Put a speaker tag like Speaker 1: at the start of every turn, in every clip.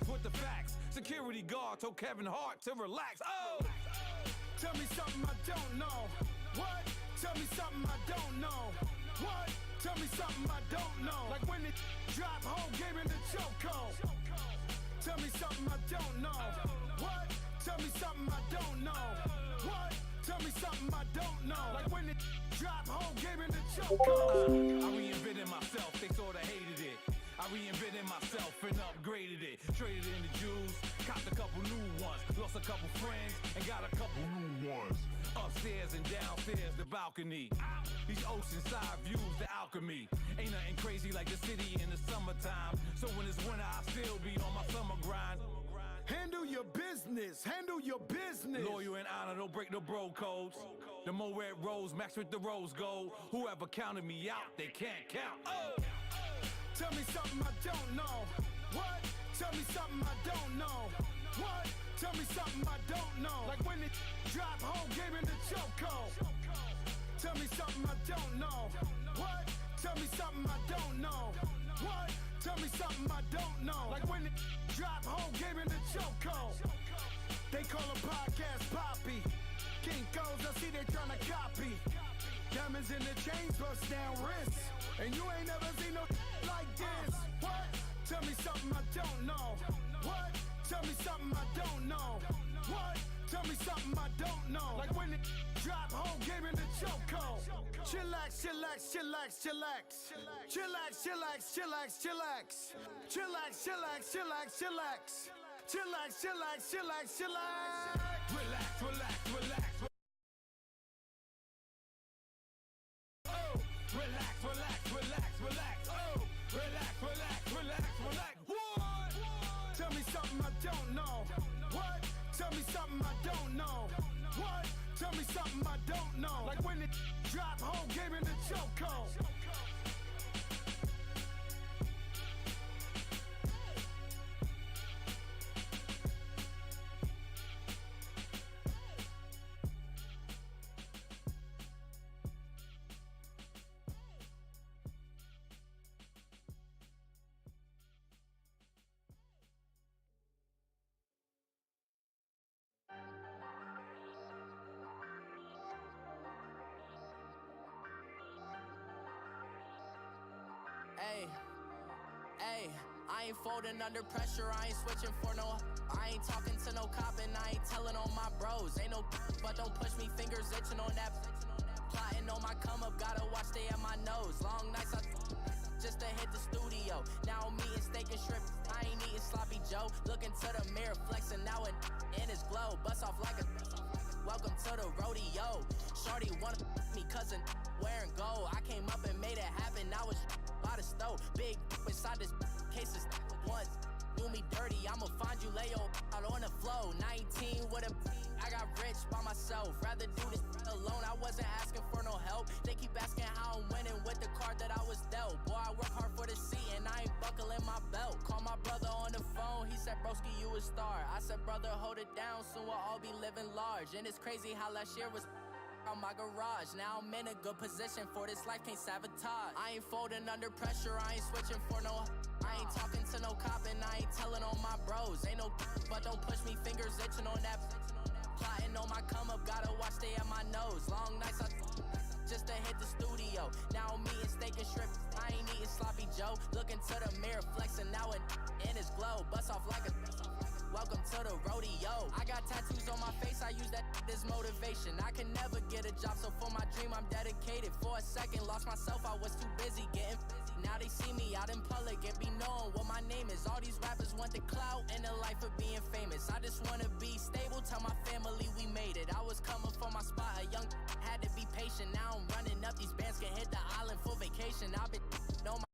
Speaker 1: With the facts, security guard told Kevin Hart to relax. Oh,
Speaker 2: tell me something I don't know. What? Tell me something I don't know. What? Tell me something I don't know. Like when it drop home, gave him the chokehold. Tell me something I don't know. What? Tell me something I don't know. What? Tell me something I don't know. Like when it drop home, gave him the chokehold.
Speaker 1: I reinvented myself, they sorta hated it. I reinvented myself and upgraded it. Traded in the Jews, copped a couple new ones. Lost a couple friends and got a couple new ones. Upstairs and downstairs, the balcony. These oceanside views, the alchemy. Ain't nothing crazy like the city in the summertime. So when it's winter, I still be on my summer grind.
Speaker 2: Handle your business, handle your business.
Speaker 1: Loyal and honor, don't break the bro codes. The more red rose, max with the rose gold. Whoever counted me out, they can't count. Oh!
Speaker 2: Tell me something I don't know. What? Tell me something I don't know. What? Tell me something I don't know. Like when it drop home, gave him the chokehold. Tell me something I don't know. What? Tell me something I don't know. What? Tell me something I don't know. Like when it drop home, gave him the chokehold. They call a podcast Poppy. Kinkos, I see they tryna copy. Diamonds in the chains, bust down wrists. And you ain't never seen no like this. What? Tell me something I don't know. What? Tell me something I don't know. What? Tell me something I don't know. Like when it drop home, gave him the chokehold. Chillax, chillax, chillax, chillax. Chillax, chillax, chillax, chillax. Chillax, chillax, chillax, chillax. Chillax, chillax, chillax, chillax.
Speaker 1: Relax, relax, relax. Oh, relax, relax, relax, relax. Oh, relax, relax, relax, relax. What?
Speaker 2: Tell me something I don't know. What? Tell me something I don't know. What? Tell me something I don't know. Like when it drop home, gave him the chokehold.
Speaker 3: Hey, I ain't folding under pressure, I ain't switching for no. I ain't talking to no cop and I ain't telling on my bros. Ain't no but don't push me, fingers itching on that. Plotting on my come up, gotta watch stay at my nose. Long nights I just to hit the studio. Now I'm eating steak and shrimp, I ain't eating sloppy Joe. Looking to the mirror, flexing now it in his glow. Bust off like a welcome to the rodeo. Shorty wanna me cousin wearing gold. I came up and made it happen, now it's by the stove. Big inside this cases once do me dirty, I'ma find you lay your out on the floor. 19 with a I got rich by myself. Rather do this alone, I wasn't asking for no help. They keep asking how I'm winning with the card that I was dealt. Boy, I work hard for the seat and I ain't buckling my belt. Call my brother on the phone, he said, broski, you a star. I said, brother, hold it down, soon we'll all be living large. And it's crazy how last year was out my garage. Now I'm in a good position for this life, can't sabotage. I ain't folding under pressure, I ain't switching for no. I ain't talking to no cop and I ain't telling on my bros. Ain't no but don't push me, fingers itching on that. Plotting on my come up, gotta watch stay at my nose. Long nights I just to hit the studio. Now I'm eating steak and shrimp, I ain't eating sloppy Joe. Looking to the mirror, flexing now it in his glow. Bust off like a welcome to the rodeo. I got tattoos on my face, I use that as motivation. I can never get a job, so for my dream I'm dedicated. For a second, lost myself, I was too busy getting busy. Now they see me out in public and be knowing what my name is. All these rappers want the clout and the life of being famous. I just wanna be stable, tell my family we made it. I was coming for my spot, a young had to be patient. Now I'm running up, these bands can hit the island for vacation. I've been know my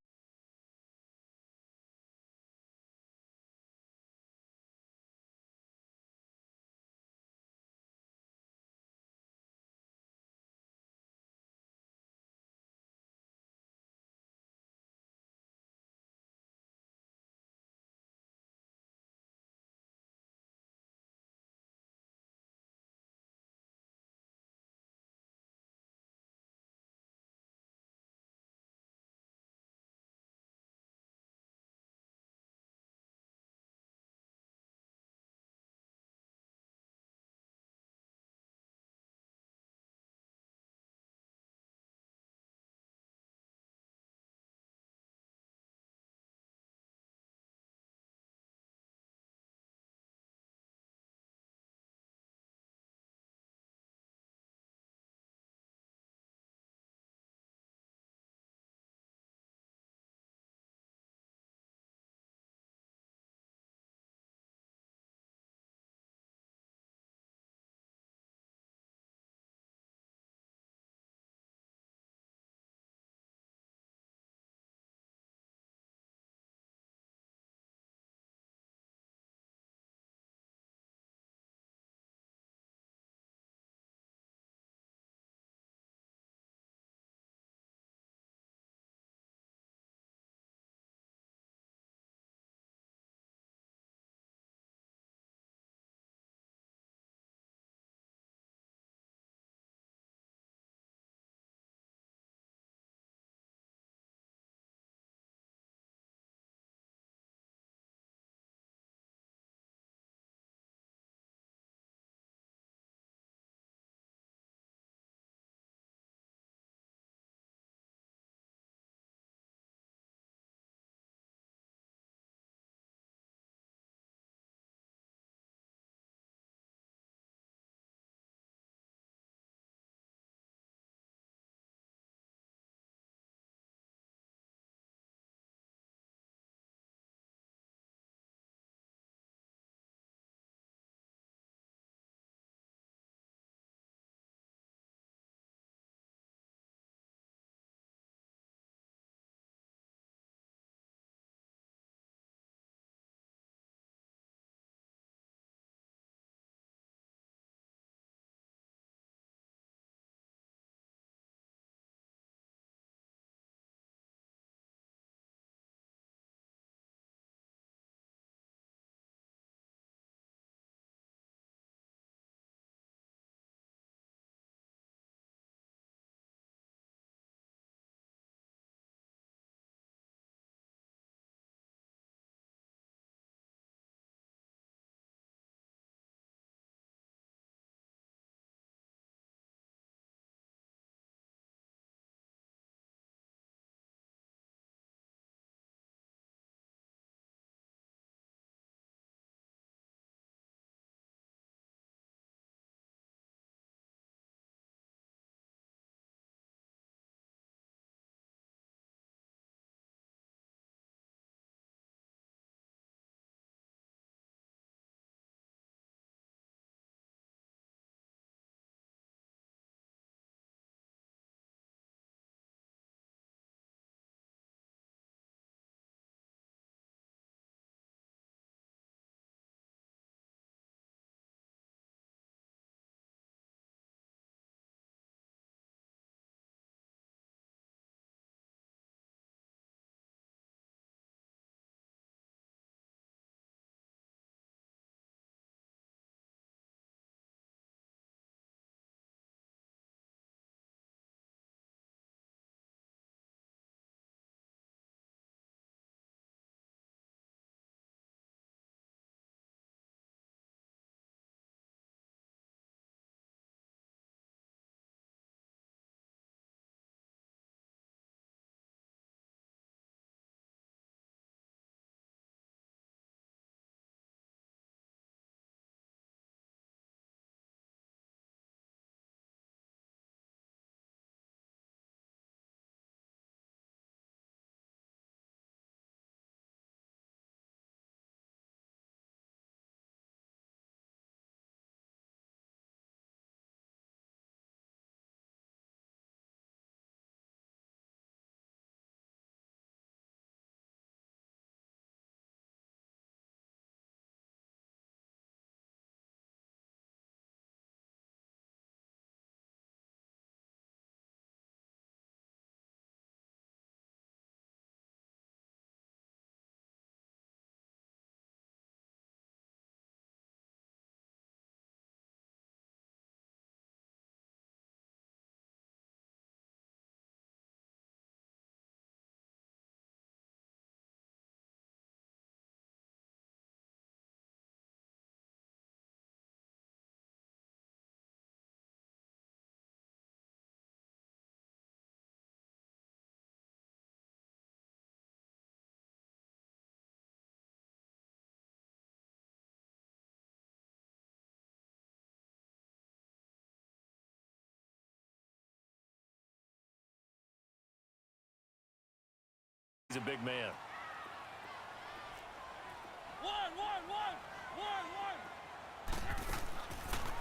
Speaker 4: He's a big man.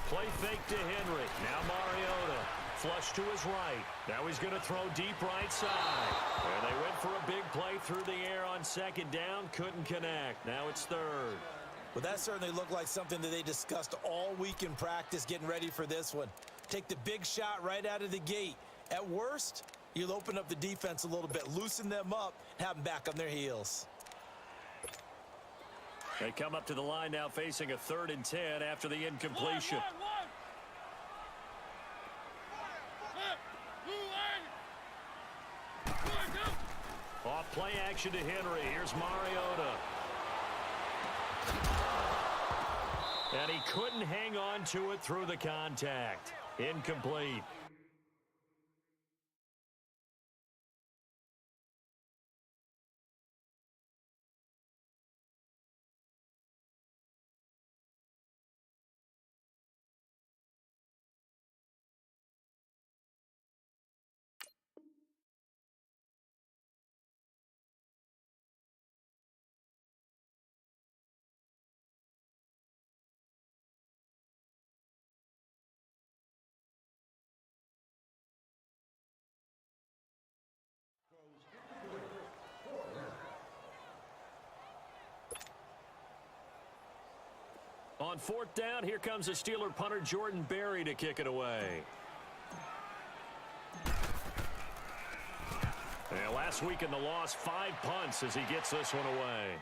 Speaker 4: Play fake to Henry. Now Mariota. Flush to his right. Now he's going to throw deep right side. And they went for a big play through the air on second down. Couldn't connect. Now it's third.
Speaker 5: Well, that certainly looked like something that they discussed all week in practice getting ready for this one. Take the big shot right out of the gate. At worst, you'll open up the defense a little bit, loosen them up, have them back on their heels.
Speaker 4: They come up to the line now facing a 3rd and 10 after the incompletion. Off play action to Henry. Here's Mariota. And he couldn't hang on to it through the contact. Incomplete. On 4th down, here comes the Steeler punter Jordan Berry to kick it away. And last week in the loss, 5 punts as he gets this one away.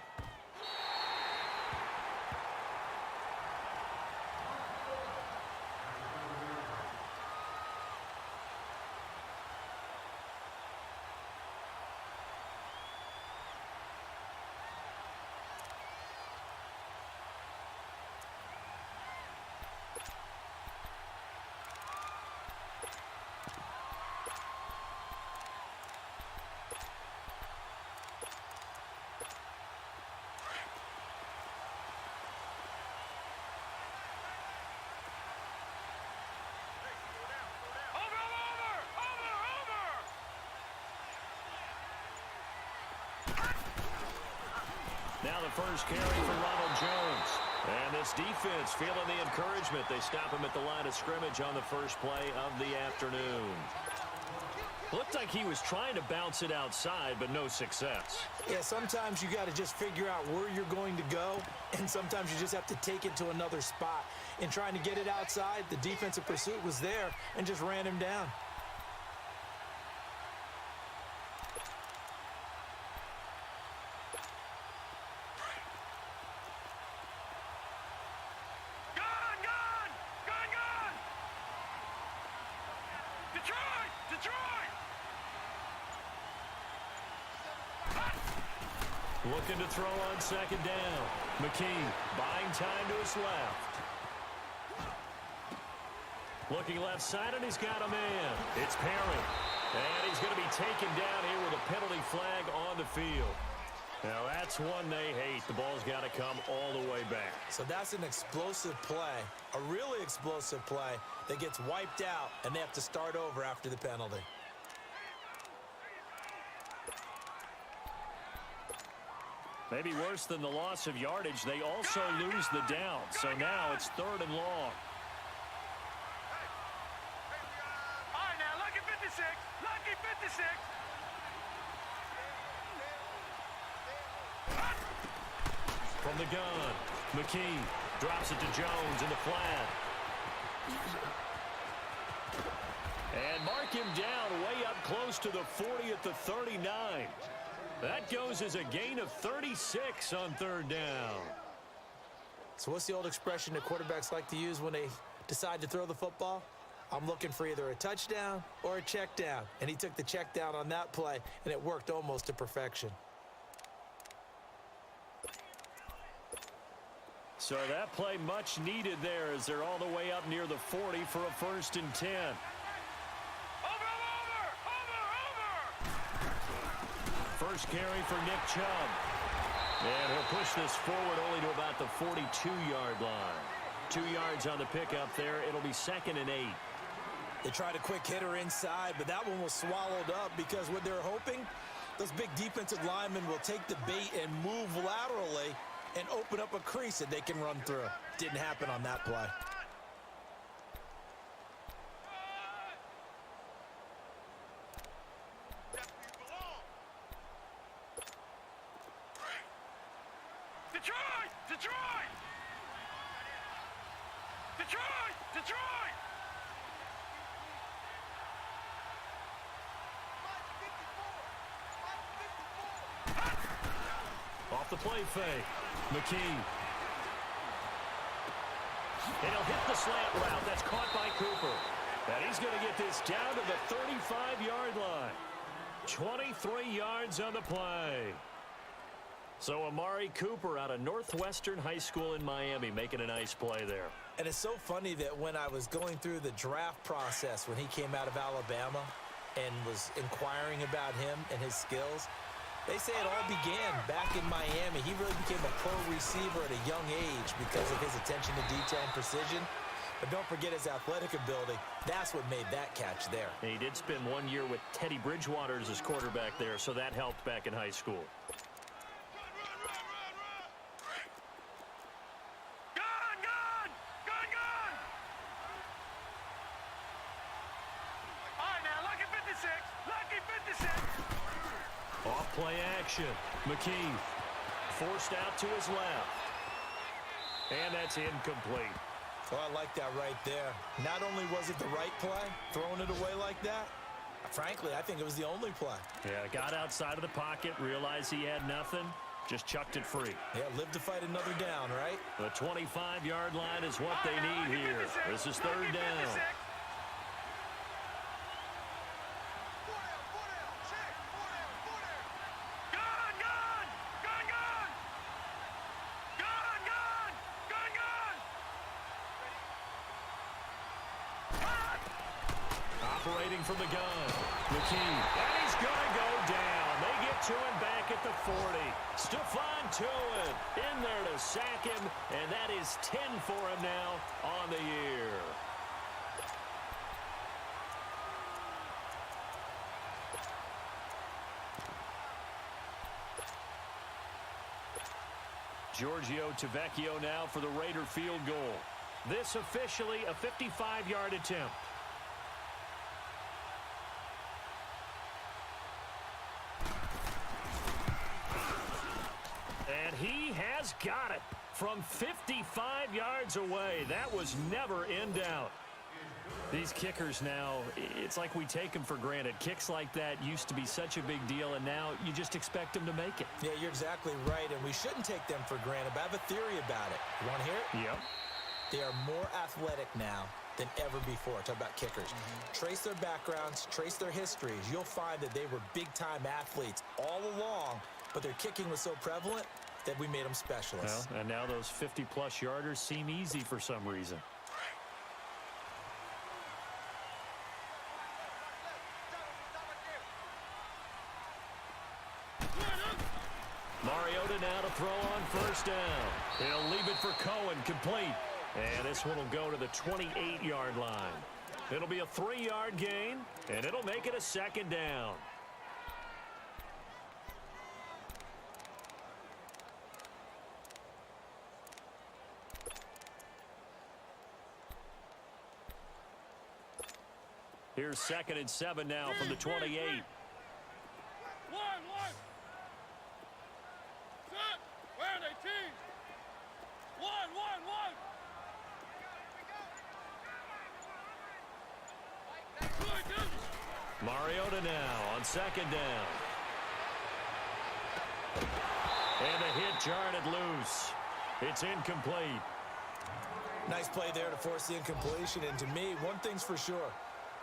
Speaker 4: Now the first carry for Ronald Jones. And this defense feeling the encouragement. They stop him at the line of scrimmage on the first play of the afternoon. Looked like he was trying to bounce it outside, but no success.
Speaker 5: Yeah, sometimes you got to just figure out where you're going to go, and sometimes you just have to take it to another spot. In trying to get it outside, the defensive pursuit was there and just ran him down.
Speaker 4: Looking to throw on second down. McKee buying time to his left. Looking left side, and he's got a man. It's Perry. And he's going to be taken down here with a penalty flag on the field. Now, that's one they hate. The ball's got to come all the way back.
Speaker 5: So that's an explosive play, a really explosive play that gets wiped out, and they have to start over after the penalty.
Speaker 4: Maybe worse than the loss of yardage, they also lose the down. So now it's 3rd and long.
Speaker 2: All right, now, lucky 56. Lucky 56.
Speaker 4: From the gun, McKee drops it to Jones in the flat. And mark him down way up close to the 40 at the 39. That goes as a gain of 36 on 3rd down.
Speaker 5: So what's the old expression that quarterbacks like to use when they decide to throw the football? I'm looking for either a touchdown or a check down. And he took the check down on that play, and it worked almost to perfection.
Speaker 4: So that play much needed there as they're all the way up near the 40 for a 1st and 10. First carry for Nick Chubb. And he'll push this forward only to about the 42-yard line. 2 yards on the pickup there. It'll be 2nd and 8.
Speaker 5: They tried a quick hitter inside, but that one was swallowed up because what they're hoping Those big defensive linemen will take the bait and move laterally and open up a crease that they can run through. Didn't happen on that play.
Speaker 2: Detroit! Detroit! Detroit! Detroit!
Speaker 4: Off the play fake. McKee. And he'll hit the slant route. That's caught by Cooper. And he's going to get this down to the 35-yard line. 23 yards on the play. So Amari Cooper out of Northwestern High School in Miami making a nice play there.
Speaker 5: And it's so funny that when I was going through the draft process when he came out of Alabama and was inquiring about him and his skills, they say it all began back in Miami. He really became a pro receiver at a young age because of his attention to detail and precision. But don't forget his athletic ability. That's what made that catch there.
Speaker 4: And he did spend 1 year with Teddy Bridgewater as his quarterback there, so that helped back in high school. Off play action. McKee forced out to his left. And that's incomplete.
Speaker 5: Oh, I like that right there. Not only was it the right play, throwing it away like that, frankly, I think it was the only play.
Speaker 4: Yeah, got outside of the pocket, realized he had nothing, just chucked it free.
Speaker 5: Yeah, live to fight another down, right?
Speaker 4: The 25-yard line is what they need here. This is third down. Operating from the gun. McKee. And he's going to go down. They get to him back at the 40. Stephon Tuitt in there to sack him, and that is 10 for him now on the year. Giorgio Tavecchio now for the Raider field goal. This officially a 55-yard attempt. And he has got it from 55 yards away. That was never in doubt. These kickers now, it's like we take them for granted. Kicks like that used to be such a big deal, and now you just expect them to make it.
Speaker 5: Yeah, you're exactly right, and we shouldn't take them for granted, but I have a theory about it. You want to hear it?
Speaker 4: Yep.
Speaker 5: They are more athletic now than ever before. Talk about kickers. Trace their backgrounds, trace their histories. You'll find that they were big-time athletes all along, but their kicking was so prevalent that we made them specialists.
Speaker 4: Well, and now those 50-plus yarders seem easy for some reason. Mariota now to throw on first down. He'll leave it for Cohen, complete. And this one will go to the 28-yard line. It'll be a 3-yard gain, and it'll make it a second down. Here's 2nd and 7 now from the 28.
Speaker 2: One. Set. Where are they, team? One.
Speaker 4: Mariota now on 2nd down. And the hit jarred it loose. It's incomplete.
Speaker 5: Nice play there to force the incompletion, and to me, one thing's for sure.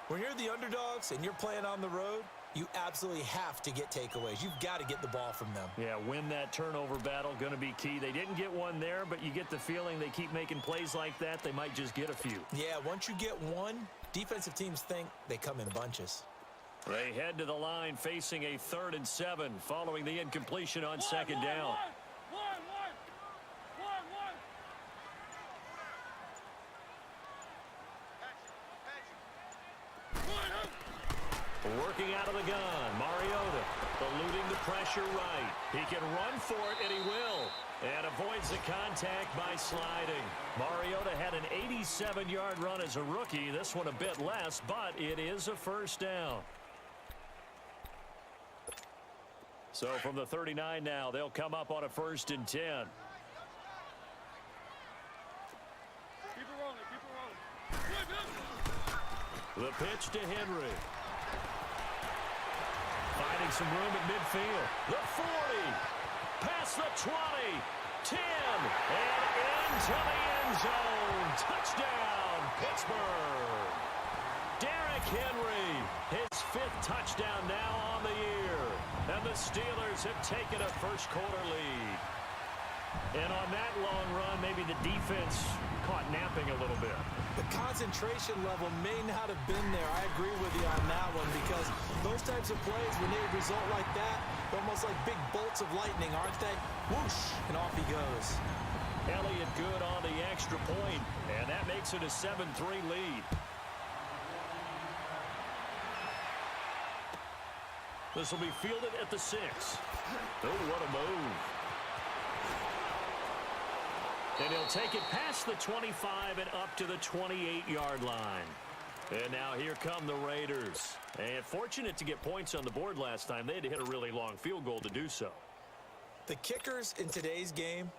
Speaker 5: When you're the underdogs and you're playing on the road, you absolutely have to get takeaways. You've got to get the ball from them.
Speaker 4: Yeah, win that turnover battle, going to be key. They didn't get one there, but you get the feeling they keep making plays like that, they might just get a few.
Speaker 5: Yeah, once you get one, defensive teams think they come in bunches.
Speaker 4: They head to the line facing a 3rd and 7 following the incompletion on 2nd down. Working out of the gun, Mariota, eluding pressure right. He can run for it, and he will. And avoids the contact by sliding. Mariota had an 87-yard run as a rookie. This one a bit less, but it is a first down. So from the 39 now, they'll come up on a 1st and 10.
Speaker 2: Keep it rolling, keep it rolling.
Speaker 4: The pitch to Henry. Finding some room at midfield. The 40. Past the 20. 10. And into the end zone. Touchdown, Pittsburgh. Derrick Henry. His 5th touchdown now on the year. And the Steelers have taken a first-quarter lead. And on that long run, maybe the defense caught napping a little bit.
Speaker 5: The concentration level may not have been there. I agree with you on that one because those types of plays, when they result like that, they're almost like big bolts of lightning, aren't they? Whoosh, and off he goes.
Speaker 4: Elliott good on the extra point, and that makes it a 7-3 lead. This will be fielded at the 6. Oh, what a move. And he'll take it past the 25 and up to the 28-yard line. And now here come the Raiders. And fortunate to get points on the board last time. They had to hit a really long field goal to do so.
Speaker 5: The kickers in today's game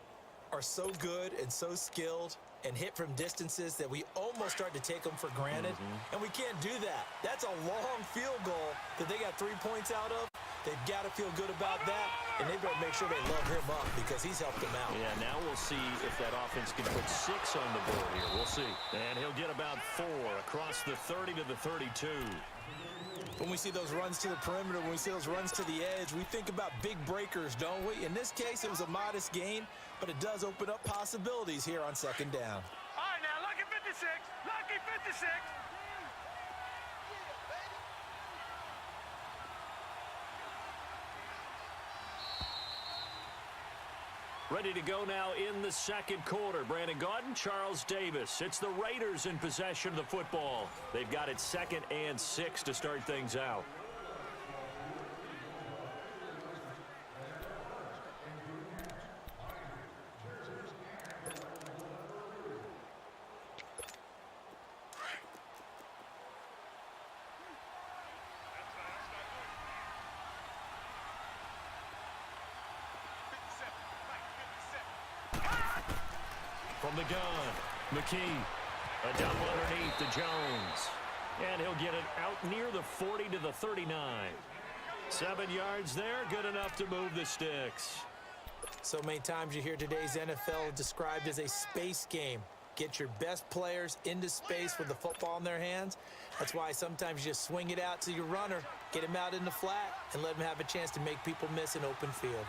Speaker 5: are so good and so skilled and hit from distances that we almost start to take them for granted. And we can't do that. That's a long field goal that they got 3 points out of. They've got to feel good about that, and they better make sure they love him up because he's helped them out.
Speaker 4: Yeah, now we'll see if that offense can put 6 on the board here. We'll see. And he'll get about 4 across the 30 to the 32.
Speaker 5: When we see those runs to the perimeter, when we see those runs to the edge, we think about big breakers, don't we? In this case, it was a modest gain, but it does open up possibilities here on 2nd down.
Speaker 2: All right, now, lucky 56. Lucky 56.
Speaker 4: Ready to go now in the 2nd quarter. Brandon Gaudin, Charles Davis. It's the Raiders in possession of the football. They've got it 2nd and 6 to start things out. From the gun, McKee, a dump underneath to Jones. And he'll get it out near the 40 to the 39. 7 yards there, good enough to move the sticks.
Speaker 5: So many times you hear today's NFL described as a space game. Get your best players into space with the football in their hands. That's why sometimes you just swing it out to your runner, get him out in the flat, and let him have a chance to make people miss an open field.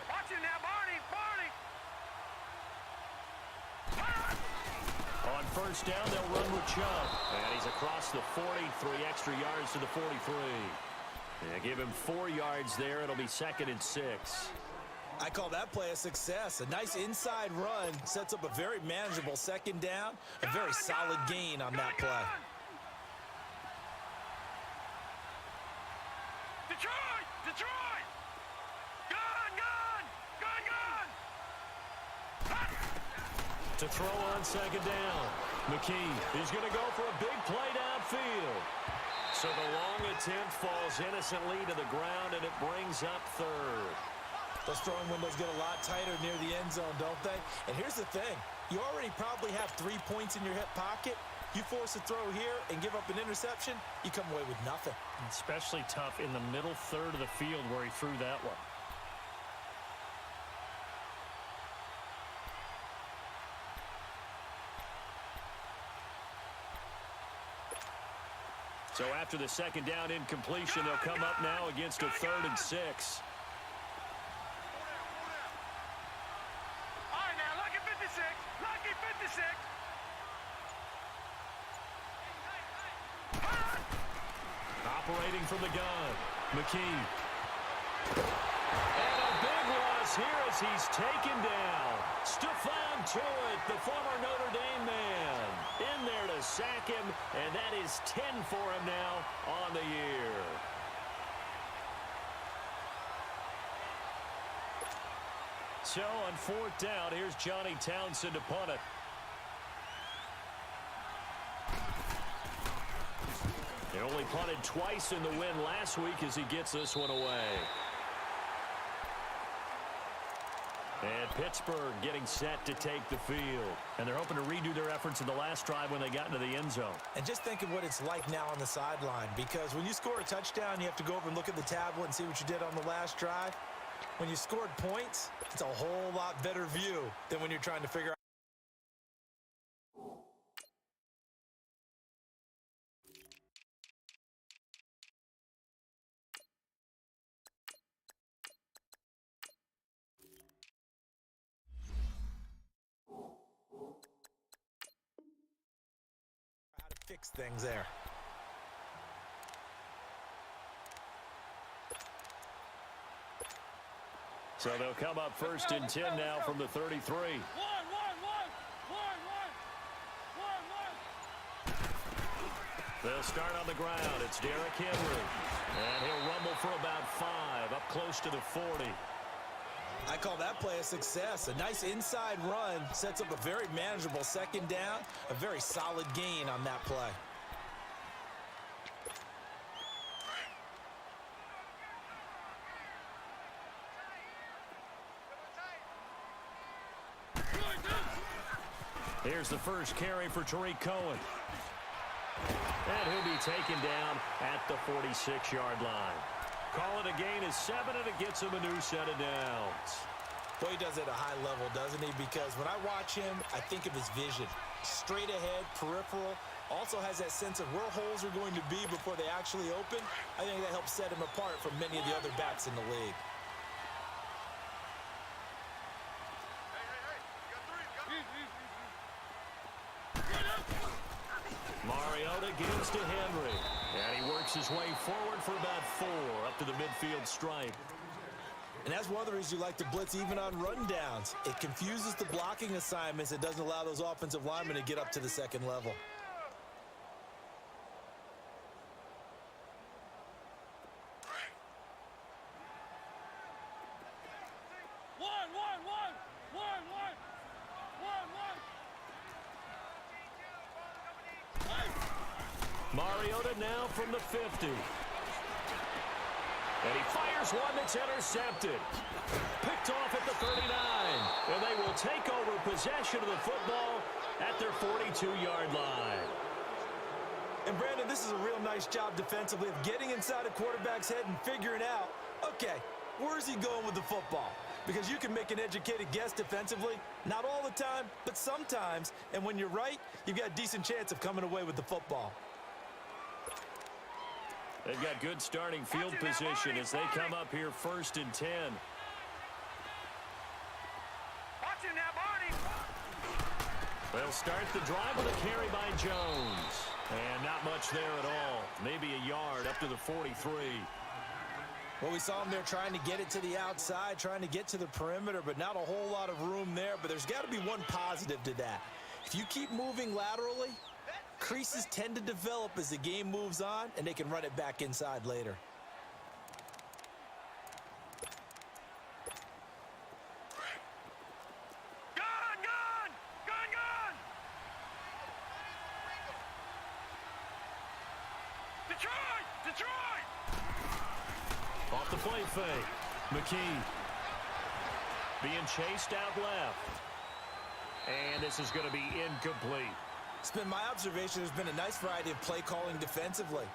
Speaker 2: Watch it now, Barney.
Speaker 4: On 1st down, they'll run with Chubb. And he's across the 40, 3 extra yards to the 43. Yeah, give him 4 yards there. It'll be 2nd and 6.
Speaker 5: I call that play a success. A nice inside run sets up a very manageable 2nd down. A very solid gain on that play.
Speaker 2: Detroit! Detroit! Gun!
Speaker 4: To throw on 2nd down. McKee is going to go for a big play downfield. So the long attempt falls innocently to the ground, and it brings up 3rd.
Speaker 5: Those throwing windows get a lot tighter near the end zone, don't they? And here's the thing. You already probably have 3 points in your hip pocket. You force a throw here and give up an interception, you come away with nothing.
Speaker 6: Especially tough in the middle 1/3 of the field where he threw that one.
Speaker 4: So after the 2nd down incompletion, they'll come up now against a 3rd and 6.
Speaker 2: All right, now, lucky 56. Lucky 56.
Speaker 4: Operating from the gun, McKee. And a big loss here as he's taken down. Stephon Tuitt, the former Notre Dame man, in there to sack him, and that is 10 for him now on the year. So on 4th down, here's Johnny Townsend to punt it. He only punted twice in the win last week as he gets this one away. And Pittsburgh getting set to take the field. And they're hoping to redo their efforts in the last drive when they got into the end zone.
Speaker 5: And just think of what it's like now on the sideline, because when you score a touchdown, you have to go over and look at the tablet and see what you did on the last drive. When you scored points, it's a whole lot better view than when you're trying to figure out. How to fix things there.
Speaker 4: So they'll come up 1st and 10 now from the 33. They'll start on the ground. It's Derrick Henry. And he'll rumble for about 5, up close to the 40.
Speaker 5: I call that play a success. A nice inside run sets up a very manageable 2nd down, a very solid gain on that play.
Speaker 4: Here's the first carry for Tariq Cohen. And he'll be taken down at the 46-yard line. Call it a gain of 7, and it gets him a new set of downs.
Speaker 5: Well, he does it at a high level, doesn't he? Because when I watch him, I think of his vision. Straight ahead, peripheral. Also has that sense of where holes are going to be before they actually open. I think that helps set him apart from many of the other backs in the league.
Speaker 4: Mariota gives to Henry. And he works his way forward for about 4 up to the midfield stripe.
Speaker 5: And that's one of the reasons you like to blitz even on rundowns. It confuses the blocking assignments. It doesn't allow those offensive linemen to get up to the 2nd level.
Speaker 4: Mariota now from the 50. And he fires one that's intercepted. Picked off at the 39. And they will take over possession of the football at their 42-yard line.
Speaker 5: And Brandon, this is a real nice job defensively of getting inside a quarterback's head and figuring out, okay, where's he going with the football? Because you can make an educated guess defensively, not all the time, but sometimes. And when you're right, you've got a decent chance of coming away with the football.
Speaker 4: They've got good starting field position as they come up here 1st and 10. They'll start the drive with a carry by Jones. And not much there at all. Maybe a yard up to the 43.
Speaker 5: Well, we saw him there trying to get it to the outside, trying to get to the perimeter, but not a whole lot of room there. But there's got to be one positive to that. If you keep moving laterally, creases tend to develop as the game moves on, and they can run it back inside later.
Speaker 4: Off the play fake. McKee being chased out left. And this is going to be incomplete.
Speaker 5: It's been my observation there's been a nice variety of play calling defensively.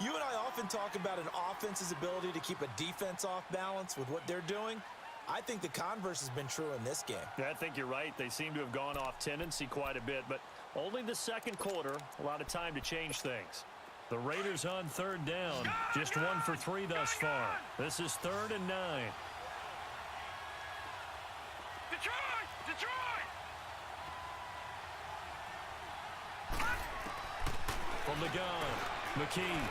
Speaker 5: You and I often talk about an offense's ability to keep a defense off balance with what they're doing. I think the converse has been true in this game.
Speaker 6: Yeah, I think you're right. They seem to have gone off tendency quite a bit, but only the 2nd quarter, a lot of time to change things. The Raiders on 3rd down, just 1 for 3 thus far. This is 3rd and 9.
Speaker 2: Detroit!
Speaker 4: From the gun, McKee.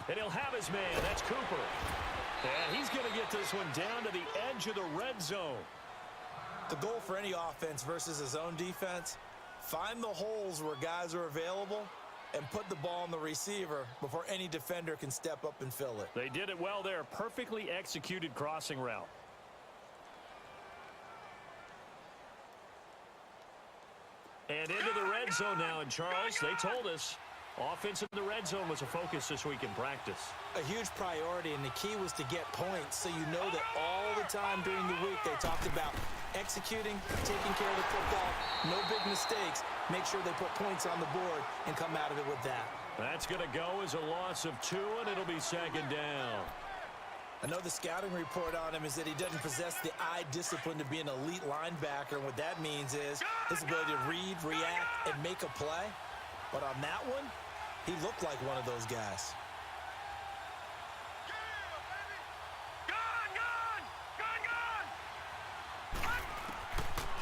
Speaker 4: And he'll have his man. That's Cooper. And he's going to get this one down to the edge of the red zone.
Speaker 5: The goal for any offense versus his own defense, find the holes where guys are available and put the ball on the receiver before any defender can step up and fill it.
Speaker 6: They did it well there. Perfectly executed crossing route. And into the red zone now. And Charles, they told us offense in the red zone was a focus this week in practice.
Speaker 5: A huge priority, and the key was to get points, so you know that all the time during the week they talked about executing, taking care of the football, no big mistakes, make sure they put points on the board and come out of it with that.
Speaker 6: That's going to go as a loss of 2, and it'll be second down.
Speaker 5: I know the scouting report on him is that he doesn't possess the eye discipline to be an elite linebacker, and what that means is his ability to read, react, and make a play. But on that one, he looked like one of those guys.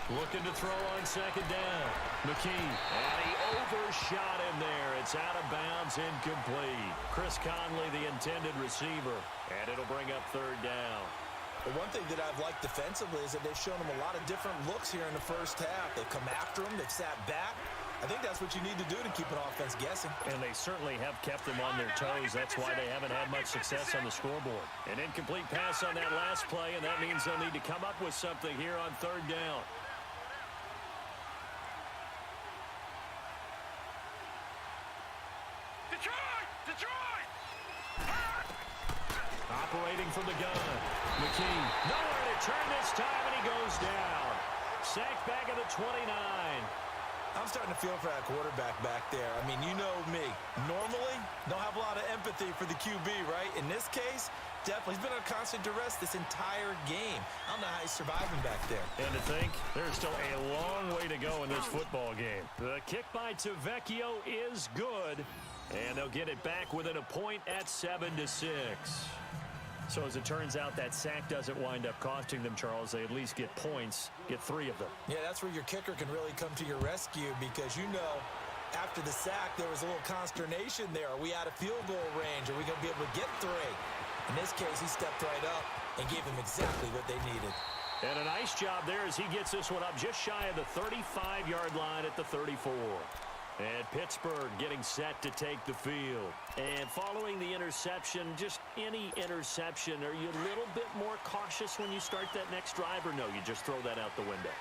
Speaker 6: Looking to throw on second down. McKee. And he overshot him there. It's out of bounds, incomplete. Chris Conley, the intended receiver. And it'll bring up third down.
Speaker 5: The one thing that I've liked defensively is that they've shown him a lot of different looks here in the first half. They've come after him. They've sat back. I think that's what you need to do to keep an offense guessing.
Speaker 6: And they certainly have kept them on their toes. That's why they haven't had much success on the scoreboard. An incomplete pass on that last play, and that means they'll need to come up with something here on third down. Operating from the gun. McKee. Nowhere to turn this time, and he goes down. Sacked back at the 29.
Speaker 5: I'm starting to feel for that quarterback back there. I mean, you know me. Normally, don't have a lot of empathy for the QB, right? In this case, definitely. He's been under constant duress this entire game. I don't know how he's surviving back there.
Speaker 6: And to think, there's still a long way to go in this football game. The kick by Tavecchio is good, and they'll get it back within a point at 7-6. So as it turns out, that sack doesn't wind up costing them, Charles. They at least get points, get 3 of them.
Speaker 5: Yeah, that's where your kicker can really come to your rescue because, you know, after the sack, there was a little consternation there. Are we out of field goal range? Are we going to be able to get 3? In this case, he stepped right up and gave them exactly what they needed.
Speaker 6: And a nice job there as he gets this one up just shy of the 35-yard line at the 34. And Pittsburgh getting set to take the field. And following the interception, just any interception, are you a little bit more cautious when you start that next drive, or no, you just throw that out the window?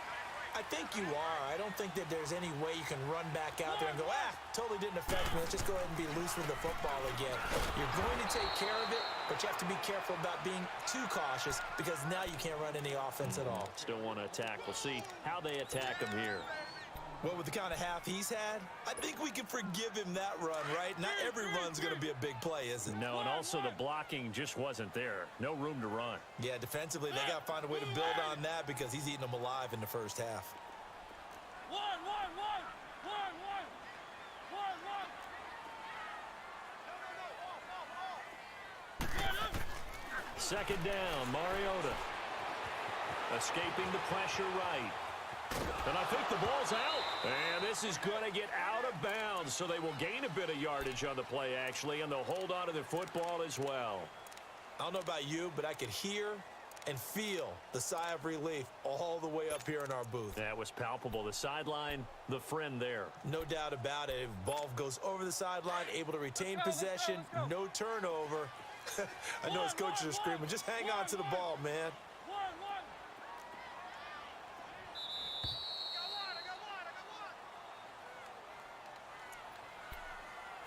Speaker 5: I think you are. I don't think that there's any way you can run back out there and go, totally didn't affect me. Let's just go ahead and be loose with the football again. You're going to take care of it, but you have to be careful about being too cautious because now you can't run any offense at all.
Speaker 6: Still want to attack. We'll see how they attack him here.
Speaker 5: Well, with the kind of half he's had, I think we can forgive him that run, right? Not every run's going to be a big play, is it?
Speaker 6: No, and also the blocking just wasn't there. No room to run.
Speaker 5: Yeah, defensively, they got to find a way to build on that because he's eating them alive in the first half.
Speaker 6: Second down, Mariota. Escaping the pressure right. And I think the ball's out. And this is going to get out of bounds, so they will gain a bit of yardage on the play, actually, and they'll hold on to the football as well.
Speaker 5: I don't know about you, but I could hear and feel the sigh of relief all the way up here in our booth.
Speaker 6: That was palpable. The sideline, the friend there.
Speaker 5: No doubt about it. Ball goes over the sideline, able to retain possession, no turnover. I know his coaches are screaming, just hang on to the ball, man.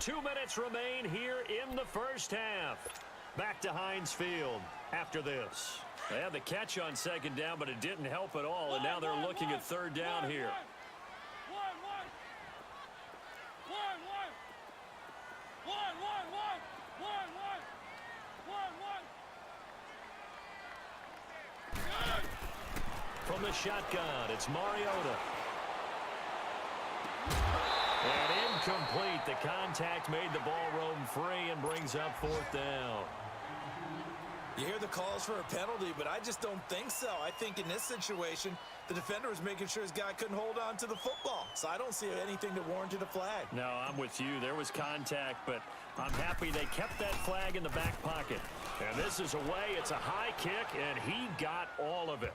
Speaker 6: 2 minutes remain here in the first half. Back to Heinz Field after this. They had the catch on second down, but it didn't help at all, and now they're looking at third down here. From the shotgun, it's Mariota. And incomplete. The contact made the ball roam free and brings up fourth down.
Speaker 5: You hear the calls for a penalty, but I just don't think so. I think in this situation, the defender was making sure his guy couldn't hold on to the football. So I don't see anything that warranted a flag.
Speaker 6: No, I'm with you. There was contact, but I'm happy they kept that flag in the back pocket. And this is away. It's a high kick, and he got all of it.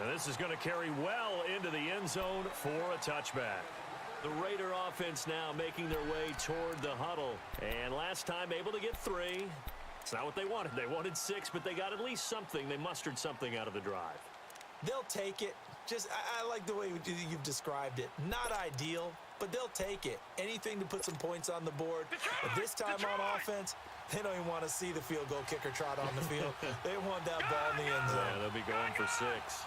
Speaker 6: And this is going to carry well into the end zone for a touchback.
Speaker 4: The Raider offense now making their way toward the huddle. And last time able to get 3. It's not what they wanted. They wanted 6, but they got at least something. They mustered something out of the drive.
Speaker 5: They'll take it. I like the way you've described it. Not ideal, but they'll take it. Anything to put some points on the board. But this time on offense, they don't even want to see the field goal kicker trot on the field. They want that ball in the end zone.
Speaker 4: Yeah, they'll be going for 6.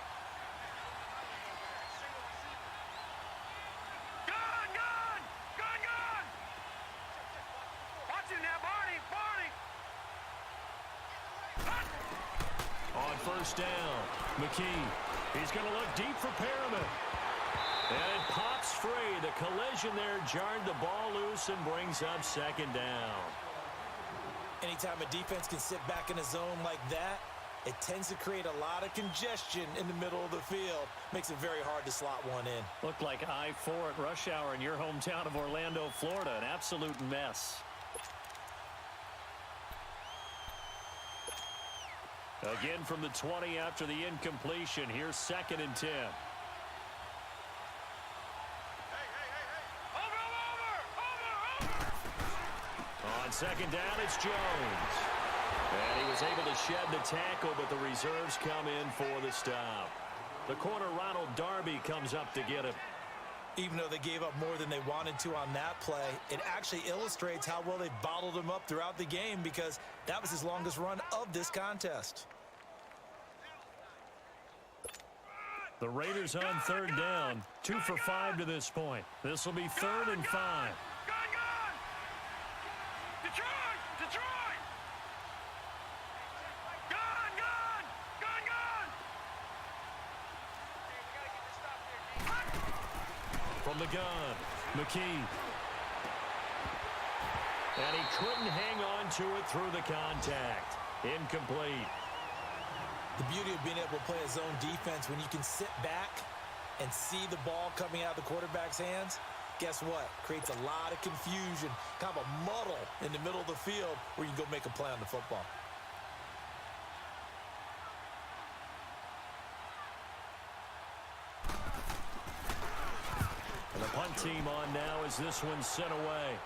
Speaker 4: On first down, McKee. He's going to look deep for Perriman. And it pops free. The collision there jarred the ball loose and brings up second down.
Speaker 5: Anytime a defense can sit back in a zone like that, it tends to create a lot of congestion in the middle of the field. Makes it very hard to slot one in.
Speaker 6: Looked like I-4 at rush hour in your hometown of Orlando, Florida. An absolute mess. Again from the 20 after the incompletion. Here's 2nd and 10. On second down, it's Jones. And he was able to shed the tackle, but the reserves come in for the stop. The corner, Ronald Darby, comes up to get him.
Speaker 5: Even though they gave up more than they wanted to on that play, it actually illustrates how well they bottled him up throughout the game because that was his longest run of this contest.
Speaker 6: The Raiders on third down, 2 for 5 to this point. This will be 3rd and 5. From the gun, McKee. And he couldn't hang on to it through the contact. Incomplete.
Speaker 5: The beauty of being able to play a zone defense when you can sit back and see the ball coming out of the quarterback's hands, guess what? Creates a lot of confusion, kind of a muddle in the middle of the field where you can go make a play on the football.
Speaker 6: And the punt team on now as this one's sent away.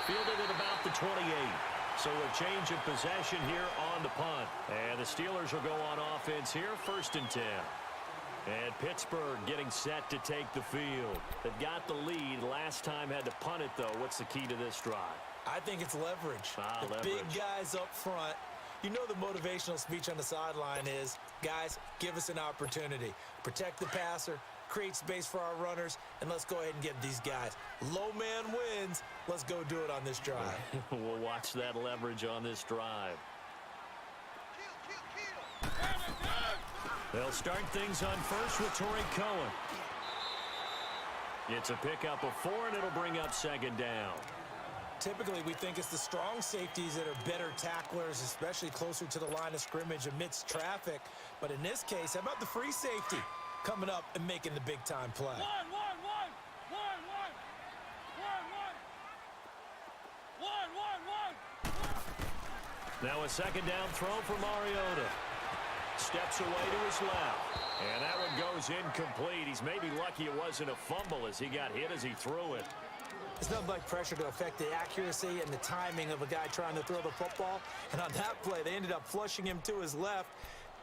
Speaker 6: Fielded at about the 28. So a change of possession here on the punt. And the Steelers will go on offense here, 1st and 10. And Pittsburgh getting set to take the field. They've got the lead. Last time had to punt it, though. What's the key to this drive?
Speaker 5: I think it's leverage. The
Speaker 6: leverage.
Speaker 5: Big guys up front. You know the motivational speech on the sideline is, guys, give us an opportunity. Protect the passer, create space for our runners, and let's go ahead and get these guys. Low man wins. Let's go do it on this drive.
Speaker 6: We'll watch that leverage on this drive. They'll start things on first with Torrey Cohen. It's a pickup of 4, and it'll bring up 2nd down.
Speaker 5: Typically, we think it's the strong safeties that are better tacklers, especially closer to the line of scrimmage amidst traffic. But in this case, how about the free safety coming up and making the big-time play?
Speaker 6: Now a 2nd down throw for Mariota. Steps away to his left. And that one goes incomplete. He's maybe lucky it wasn't a fumble as he got hit as he threw it.
Speaker 5: It's nothing like pressure to affect the accuracy and the timing of a guy trying to throw the football. And on that play, they ended up flushing him to his left,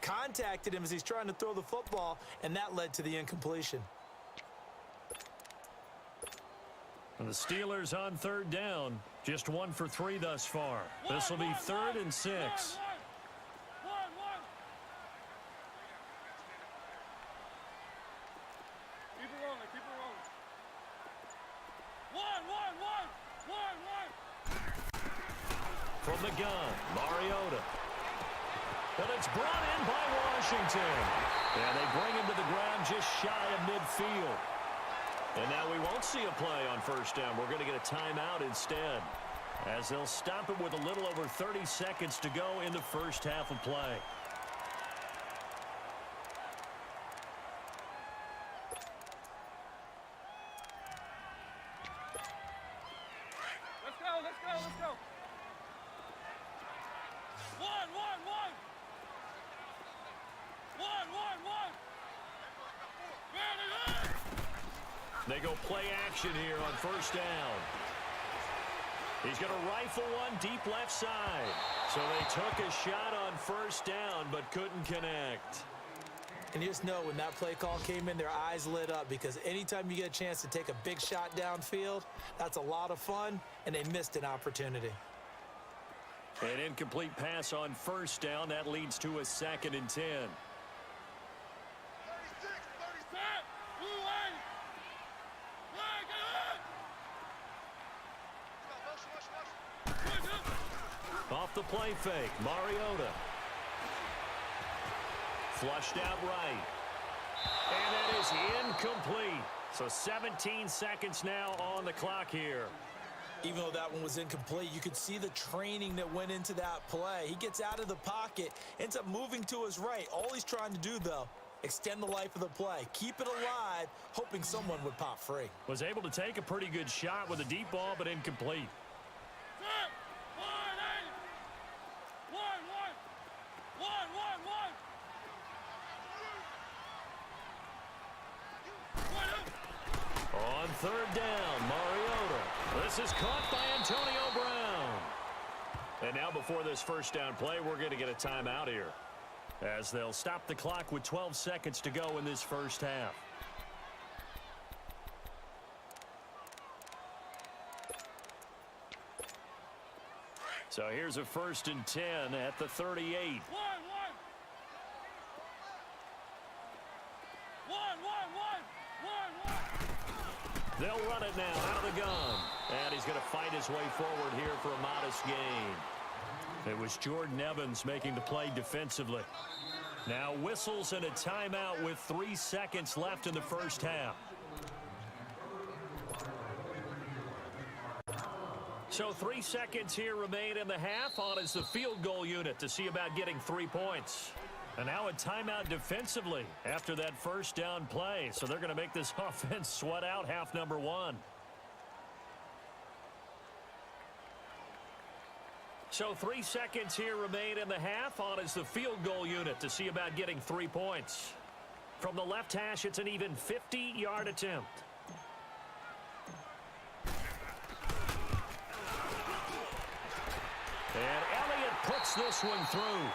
Speaker 5: contacted him as he's trying to throw the football, and that led to the incompletion.
Speaker 6: And the Steelers on 3rd down, just 1 for 3 thus far. This will be 3rd and 6. From the gun, Mariota. And it's brought in by Washington. And they bring him to the ground just shy of midfield. And now we won't see a play on 1st down. We're going to get a timeout instead, as they'll stop it with a little over 30 seconds to go in the first half of play.
Speaker 2: Let's go.
Speaker 4: They go play action here on first down. He's going to rifle one deep left side. So they took a shot on first down but couldn't connect.
Speaker 5: And you just know when that play call came in, their eyes lit up, because anytime you get a chance to take a big shot downfield, that's a lot of fun, and they missed an opportunity.
Speaker 4: An incomplete pass on first down. That leads to a 2nd and 10. Off the play fake, Mariota. Flushed out right. And that is incomplete. So 17 seconds now on the clock here.
Speaker 5: Even though that one was incomplete, you could see the training that went into that play. He gets out of the pocket, ends up moving to his right. All he's trying to do, though, extend the life of the play. Keep it alive, hoping someone would pop free.
Speaker 6: Was able to take a pretty good shot with a deep ball, but incomplete. On third down, Mariota. This is caught by Antonio Brown. And now before this first down play, we're going to get a timeout here, as they'll stop the clock with 12 seconds to go in this first half. So here's a 1st and 10 at the 38. They'll run it now out of the gun. And he's going to fight his way forward here for a modest gain. It was Jordan Evans making the play defensively. Now whistles and a timeout with 3 seconds left in the first half. So 3 seconds here remain in the half. On is the field goal unit to see about getting 3 points. And now a timeout defensively after that first down play. So they're going to make this offense sweat out half number 1. So 3 seconds here remain in the half. On is the field goal unit to see about getting 3 points. From the left hash, it's an even 50-yard attempt. And Elliott puts this one through.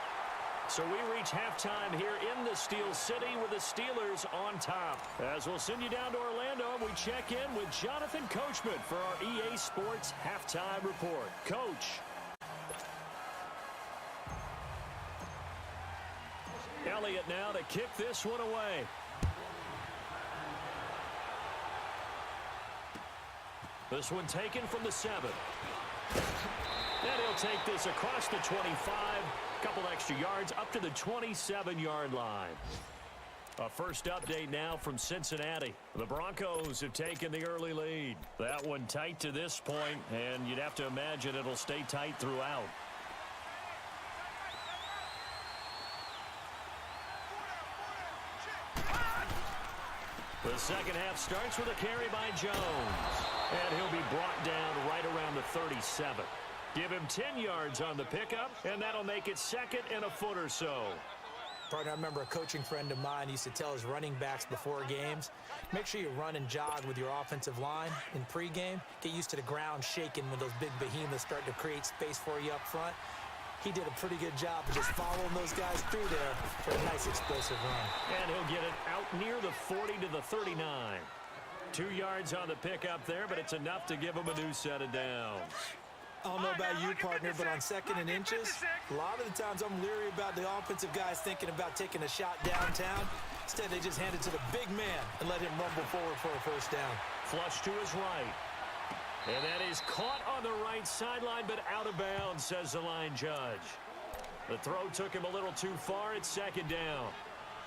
Speaker 6: So we reach halftime here in the Steel City with the Steelers on top. As we'll send you down to Orlando, we check in with Jonathan Coachman for our EA Sports Halftime Report. Coach. Elliott now to kick this one away. This one taken from the 7. And he'll take this across the 25. Couple extra yards up to the 27-yard line. A first update now from Cincinnati. The Broncos have taken the early lead. That one tight to this point, and you'd have to imagine it'll stay tight throughout. The second half starts with a carry by Jones. And he'll be brought down right around the 37. Give him 10 yards on the pickup, and that'll make it 2nd and a foot or so.
Speaker 5: Partner, I remember a coaching friend of mine used to tell his running backs before games, make sure you run and jog with your offensive line in pregame. Get used to the ground shaking when those big behemoths start to create space for you up front. He did a pretty good job of just following those guys through there for a nice explosive run.
Speaker 6: And he'll get it out near the 40 to the 39. 2 yards on the pickup there, but it's enough to give him a new set of downs.
Speaker 5: I don't know about you, partner, but on 2nd and inches, a lot of the times I'm leery about the offensive guys thinking about taking a shot downtown. Instead, they just hand it to the big man and let him rumble forward for a first down.
Speaker 6: Flush to his right. And that is caught on the right sideline, but out of bounds, says the line judge. The throw took him a little too far. It's 2nd down.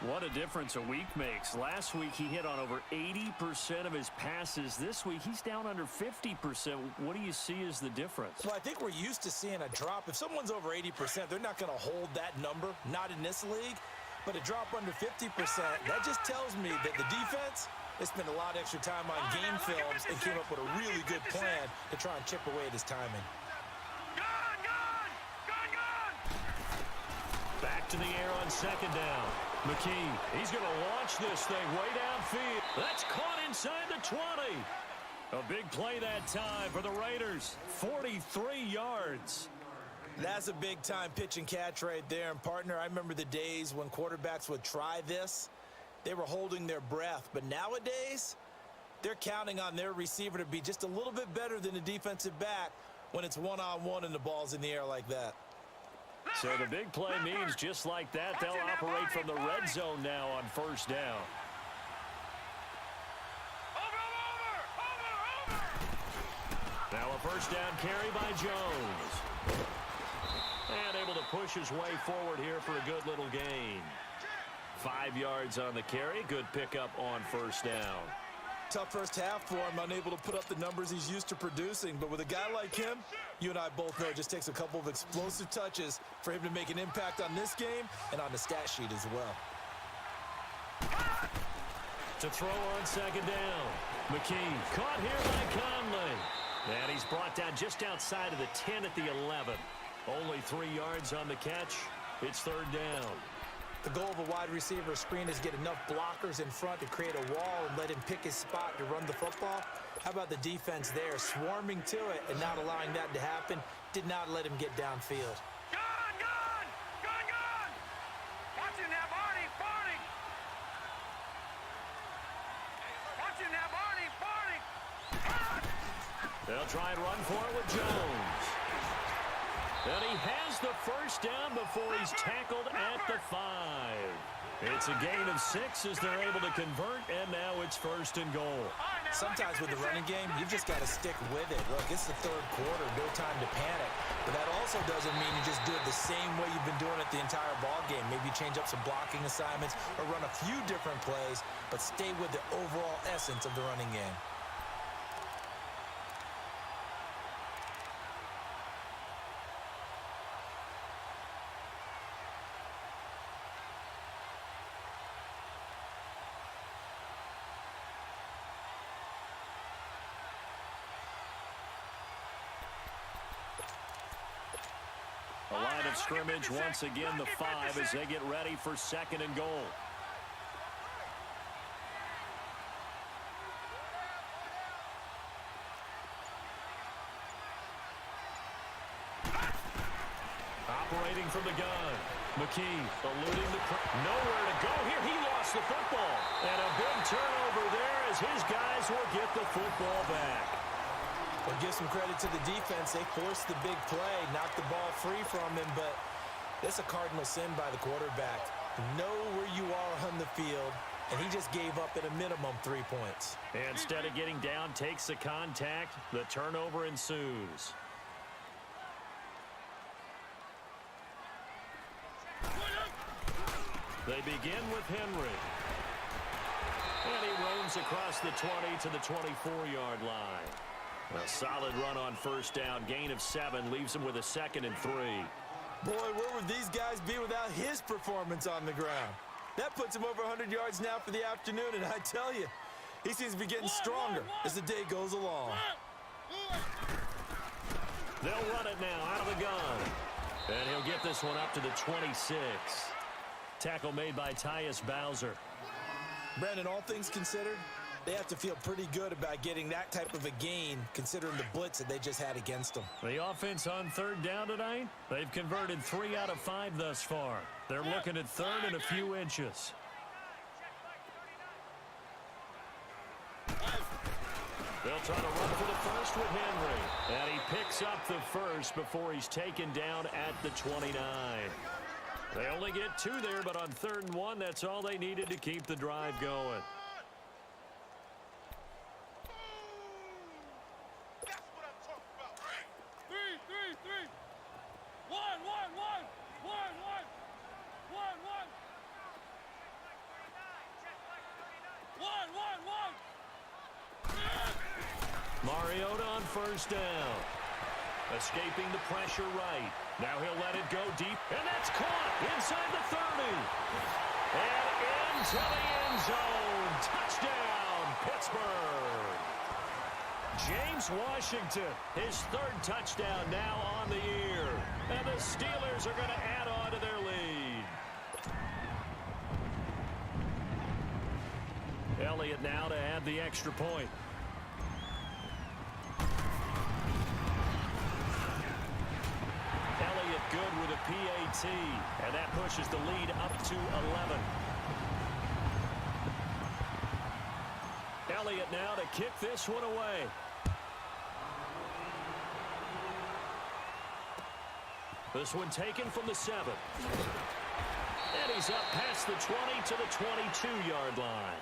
Speaker 6: What a difference a week makes. Last week, he hit on over 80% of his passes. This week, he's down under 50%. What do you see as the difference?
Speaker 5: Well, I think we're used to seeing a drop. If someone's over 80%, they're not going to hold that number, not in this league. But a drop under 50%, that just tells me that the defense, they spent a lot of extra time on game films and came up with a really good plan to try and chip away at his timing.
Speaker 6: Back to the air on second down. McKee, he's going to launch this thing way downfield. That's caught inside the 20. A big play that time for the Raiders. 43 yards.
Speaker 5: That's a big-time pitch and catch right there. And, partner, I remember the days when quarterbacks would try this. They were holding their breath. But nowadays, they're counting on their receiver to be just a little bit better than the defensive back when it's one-on-one and the ball's in the air like that.
Speaker 6: So the big play means just like that, they'll operate from the red zone now on first down. Now a first down carry by Jones. And able to push his way forward here for a good little gain. 5 yards on the carry. Good pickup on first down.
Speaker 5: Tough first half for him, unable to put up the numbers he's used to producing. But with a guy like him, you and I both know it just takes a couple of explosive touches for him to make an impact on this game and on the stat sheet as well.
Speaker 6: To throw on second down. McKee caught here by Conley. And he's brought down just outside of the 10 at the 11. Only 3 yards on the catch. It's third down.
Speaker 5: The goal of a wide receiver screen is get enough blockers in front to create a wall and let him pick his spot to run the football. How about the defense there, swarming to it and not allowing that to happen? Did not let him get downfield.
Speaker 2: Gone! Watching that, Barney! Watching that, Barney!
Speaker 6: They'll try and run for it with Jones. And he has the first down before he's tackled at the 5. It's a gain of 6 as they're able to convert, and now it's first and goal.
Speaker 5: Sometimes with the running game, you've just got to stick with it. Look, it's the third quarter, no time to panic. But that also doesn't mean you just do it the same way you've been doing it the entire ball game. Maybe change up some blocking assignments or run a few different plays, but stay with the overall essence of the running game.
Speaker 6: The line of scrimmage once again the 5 as they get ready for second and goal. Operating from the gun. McKee eluding the nowhere to go here. He lost the football. And a big turnover there as his guys will get the football back.
Speaker 5: Well, give some credit to the defense. They forced the big play, knocked the ball free from him, but that's a cardinal sin by the quarterback. Know where you are on the field, and he just gave up at a minimum 3 points.
Speaker 6: Instead of getting down, takes the contact. The turnover ensues. They begin with Henry. And he roams across the 20 to the 24-yard line. A solid run on first down. Gain of 7 leaves him with a 2nd and 3.
Speaker 5: Boy, where would these guys be without his performance on the ground? That puts him over 100 yards now for the afternoon, and I tell you, he seems to be getting stronger as the day goes along.
Speaker 6: They'll run it now out of the gun. And he'll get this one up to the 26. Tackle made by Tyus Bowser.
Speaker 5: Brandon, all things considered, they have to feel pretty good about getting that type of a gain considering the blitz that they just had against them.
Speaker 6: The offense on third down tonight, they've converted 3 out of 5 thus far. They're looking at third and a few inches. They'll try to run for the first with Henry. And he picks up the first before he's taken down at the 29. They only get 2 there, but on 3rd and 1, that's all they needed to keep the drive going. Mariota on first down. Escaping the pressure right. Now he'll let it go deep, and that's caught inside the 30. And into the end zone. Touchdown, Pittsburgh. James Washington, his 3rd touchdown now on the year. And the Steelers are going to add on to their lead. Elliott now to add the extra point. Elliott good with a PAT, and that pushes the lead up to 11. Elliott now to kick this one away. This one taken from the 7. And he's up past the 20 to the 22-yard line.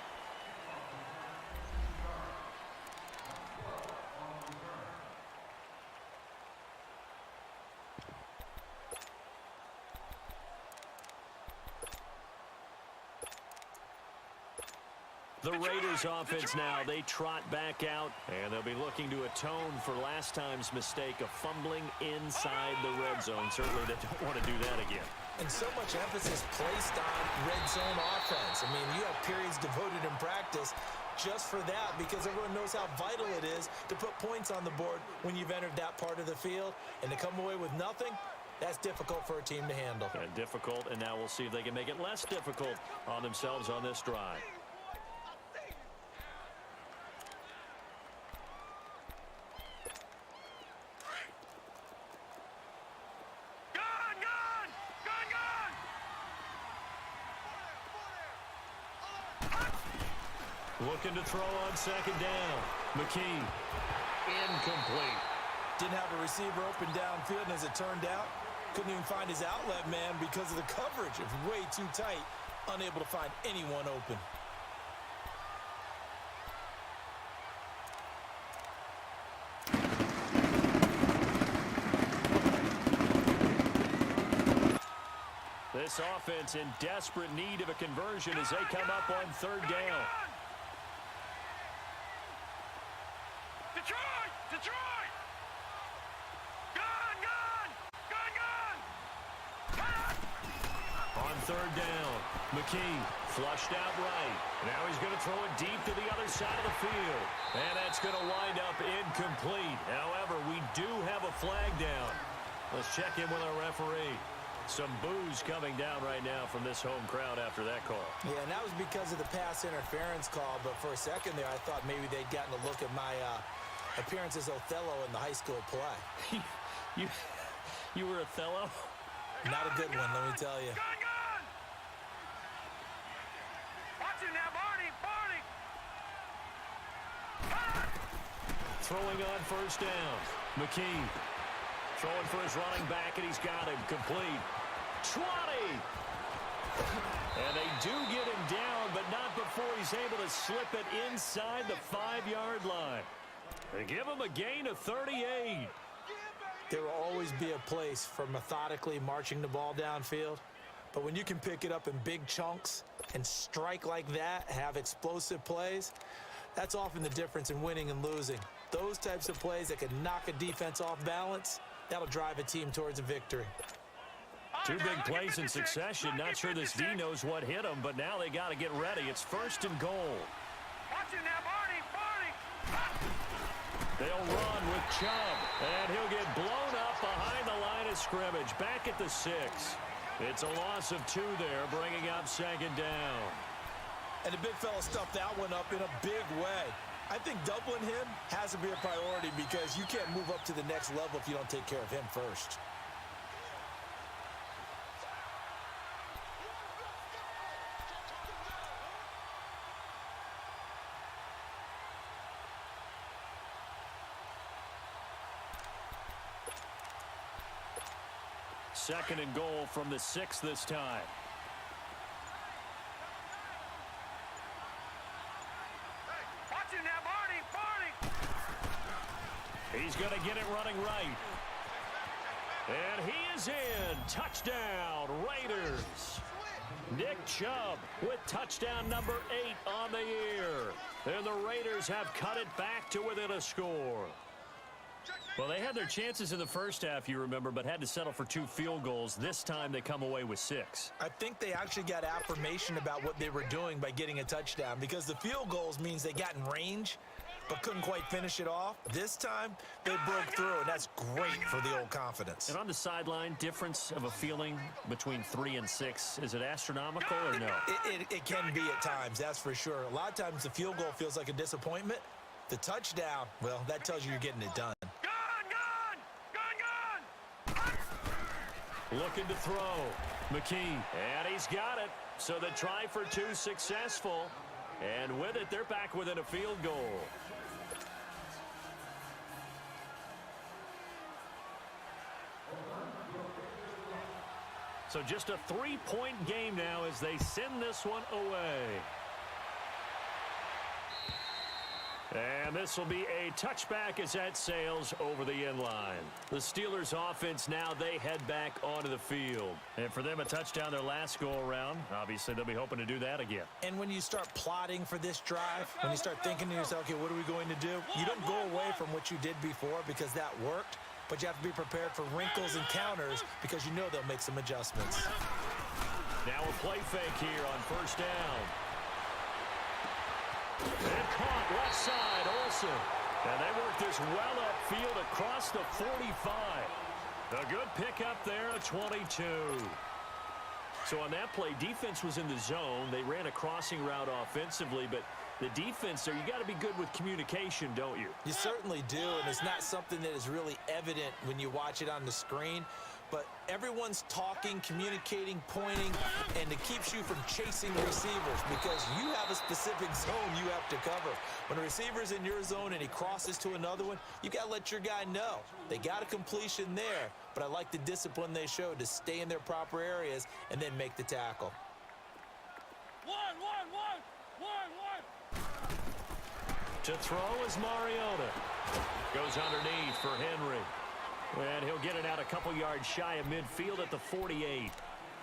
Speaker 6: The Raiders offense now, they trot back out, and they'll be looking to atone for last time's mistake of fumbling inside the red zone. Certainly they don't want to do that again.
Speaker 5: And so much emphasis placed on red zone offense. I mean, you have periods devoted in practice just for that because everyone knows how vital it is to put points on the board when you've entered that part of the field. And to come away with nothing, that's difficult for a team to handle.
Speaker 6: Yeah, difficult, and now we'll see if they can make it less difficult on themselves on this drive. Looking to throw on second down. McKee, incomplete.
Speaker 5: Didn't have a receiver open downfield, and as it turned out, couldn't even find his outlet man because of the coverage. It was way too tight, unable to find anyone open.
Speaker 6: This offense in desperate need of a conversion as they come up on third down.
Speaker 2: Detroit!
Speaker 6: On third down, McKee flushed out right. Now he's going to throw it deep to the other side of the field. And that's going to wind up incomplete. However, we do have a flag down. Let's check in with our referee. Some boos coming down right now from this home crowd after that call.
Speaker 5: Yeah, and that was because of the pass interference call. But for a second there, I thought maybe they'd gotten a look at my appearance as Othello in the high school play.
Speaker 6: You were Othello?
Speaker 5: Not a good one, let me tell you.
Speaker 2: Watch it now, Barney!
Speaker 6: Throwing on first down. McKee throwing for his running back, and he's got him complete. 20! And they do get him down, but not before he's able to slip it inside the 5-yard line. They give him a gain of 38.
Speaker 5: There will always be a place for methodically marching the ball downfield. But when you can pick it up in big chunks and strike like that, have explosive plays, that's often the difference in winning and losing. Those types of plays that can knock a defense off balance, that'll drive a team towards a victory.
Speaker 6: Two big plays in succession. Not sure this D knows what hit him, but now they got to get ready. It's first and goal.
Speaker 2: Watch it now, Barney!
Speaker 6: They'll run with Chubb, and he'll get blown up behind the line of scrimmage. Back at the 6. It's a loss of 2 there, bringing up second down.
Speaker 5: And the big fella stuffed that one up in a big way. I think doubling him has to be a priority because you can't move up to the next level if you don't take care of him first.
Speaker 6: Second and goal from the 6 this time.
Speaker 2: Watch it now, Barney!
Speaker 6: He's going to get it running right. And he is in. Touchdown, Raiders. Nick Chubb with touchdown number 8 on the year. And the Raiders have cut it back to within a score. Well, they had their chances in the first half, you remember, but had to settle for 2 field goals. This time they come away with 6.
Speaker 5: I think they actually got affirmation about what they were doing by getting a touchdown because the field goals means they got in range. but couldn't quite finish it off. This time, they broke through, and that's great for the old confidence.
Speaker 6: And on the sideline, difference of a feeling between 3 and 6, is it astronomical or no?
Speaker 5: It can be at times, that's for sure. A lot of times the field goal feels like a disappointment. The touchdown, well, that tells you you're getting it done.
Speaker 6: Looking to throw. McKee. And he's got it. So the try for 2 successful. And with it, they're back within a field goal. So just a 3-point game now as they send this one away. And this will be a touchback as that sails over the end line. The Steelers offense now, they head back onto the field. And for them, a touchdown their last go-around. Obviously, they'll be hoping to do that again.
Speaker 5: And when you start plotting for this drive, when you start thinking to yourself, okay, what are we going to do? You don't go away from what you did before because that worked, but you have to be prepared for wrinkles and counters because you know they'll make some adjustments.
Speaker 6: Now a play fake here on first down. And caught left side, Olsen. And they work this well upfield across the 45. A good pickup there, a 22. So on that play, defense was in the zone. They ran a crossing route offensively, but the defense there, you got to be good with communication, don't you?
Speaker 5: You certainly do, and it's not something that is really evident when you watch it on the screen. But everyone's talking, communicating, pointing, and it keeps you from chasing receivers because you have a specific zone you have to cover. When a receiver's in your zone and he crosses to another one, you got to let your guy know. They got a completion there, but I like the discipline they showed to stay in their proper areas and then make the tackle.
Speaker 6: To throw is Mariota. Goes underneath for Henry. And he'll get it out a couple yards shy of midfield at the 48.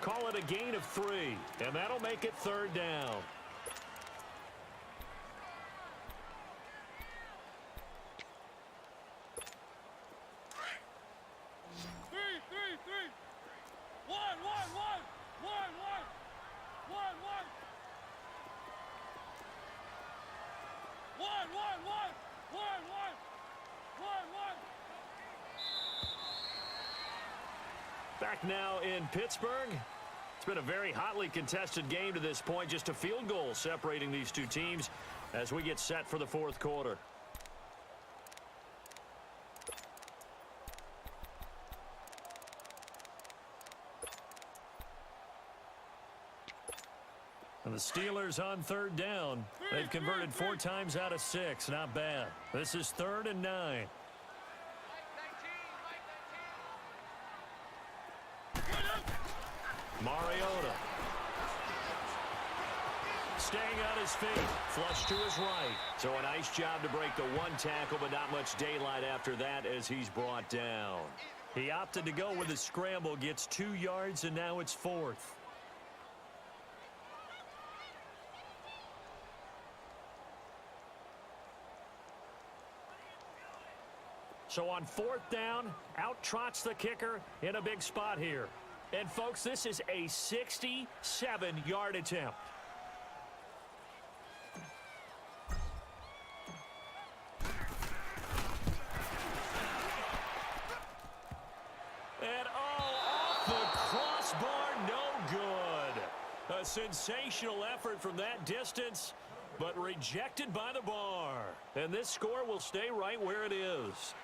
Speaker 6: Call it a gain of 3, and that'll make it third down. Back now in Pittsburgh. It's been a very hotly contested game to this point. Just a field goal separating these two teams as we get set for the fourth quarter. And the Steelers on third down. They've converted 4 times out of 6. Not bad. This is 3rd and 9. Mariota. Staying on his feet. Flush to his right. So a nice job to break the 1 tackle, but not much daylight after that as he's brought down. He opted to go with a scramble, gets 2 yards, and now it's 4th. So on 4th down, out trots the kicker in a big spot here. And, folks, this is a 67-yard attempt. And, off the crossbar, no good. A sensational effort from that distance, but rejected by the bar. And this score will stay right where it is.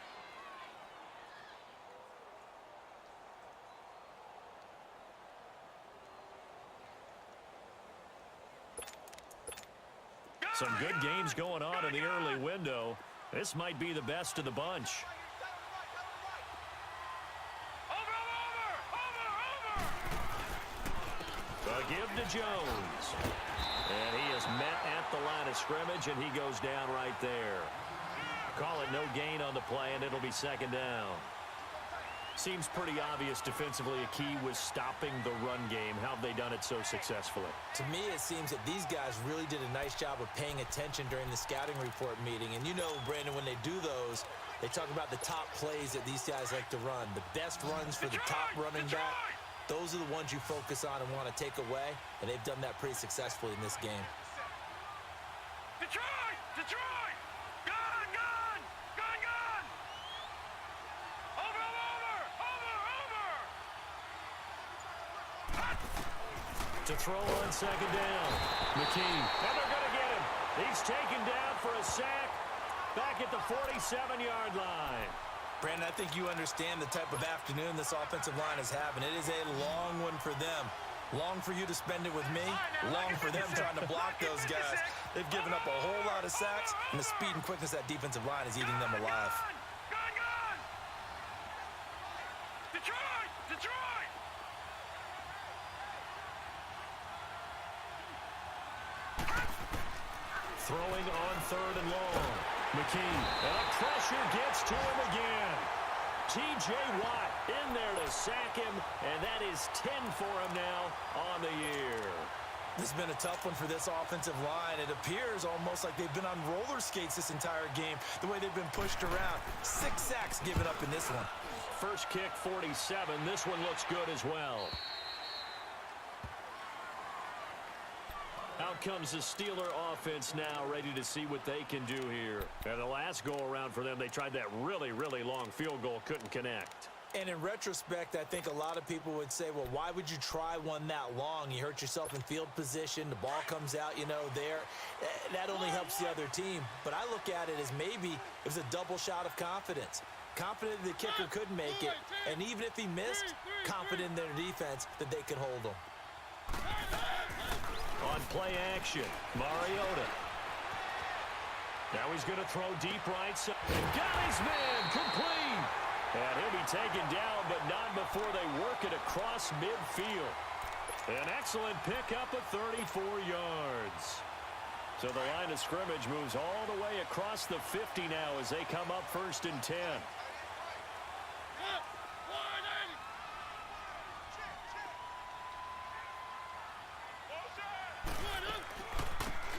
Speaker 6: Some good games going on in the early window. This might be the best of the bunch. A give to Jones. And he is met at the line of scrimmage, and he goes down right there. Call it no gain on the play, and it'll be 2nd down. Seems pretty obvious defensively a key was stopping the run game. How have they done it so successfully?
Speaker 5: To me, it seems that these guys really did a nice job of paying attention during the scouting report meeting. And you know, Brandon, when they do those, they talk about the top plays that these guys like to run. The best runs for the top running back. Those are the ones you focus on and want to take away. And they've done that pretty successfully in this game.
Speaker 2: Detroit! Detroit! Got
Speaker 6: To throw on second down. McKee. And they're going to get him. He's taken down for a sack back at the 47-yard line.
Speaker 5: Brandon, I think you understand the type of afternoon this offensive line is having. It is a long one for them. Long for you to spend it with me. Long for them trying to block those guys. They've given up a whole lot of sacks, and the speed and quickness of that defensive line is eating them alive.
Speaker 2: Detroit!
Speaker 6: Throwing on third and long. McKee. And pressure gets to him again. T.J. Watt in there to sack him, and that is 10 for him now on the year.
Speaker 5: This has been a tough one for this offensive line. It appears almost like they've been on roller skates this entire game, the way they've been pushed around. 6 sacks given up in this one.
Speaker 6: First kick, 47. This one looks good as well. Out comes the Steeler offense now, ready to see what they can do here. And the last go-around for them, they tried that really, really long field goal, couldn't connect.
Speaker 5: And in retrospect, I think a lot of people would say, well, why would you try one that long? You hurt yourself in field position. The ball comes out, there. That only helps the other team. But I look at it as maybe it was a double shot of confidence. Confident the kicker could make it. And even if he missed, confident in their defense that they could hold him.
Speaker 6: On play action, Mariota. Now he's going to throw deep right side. Got his man, complete. And he'll be taken down, but not before they work it across midfield. An excellent pickup of 34 yards. So the line of scrimmage moves all the way across the 50 now as they come up 1st and 10.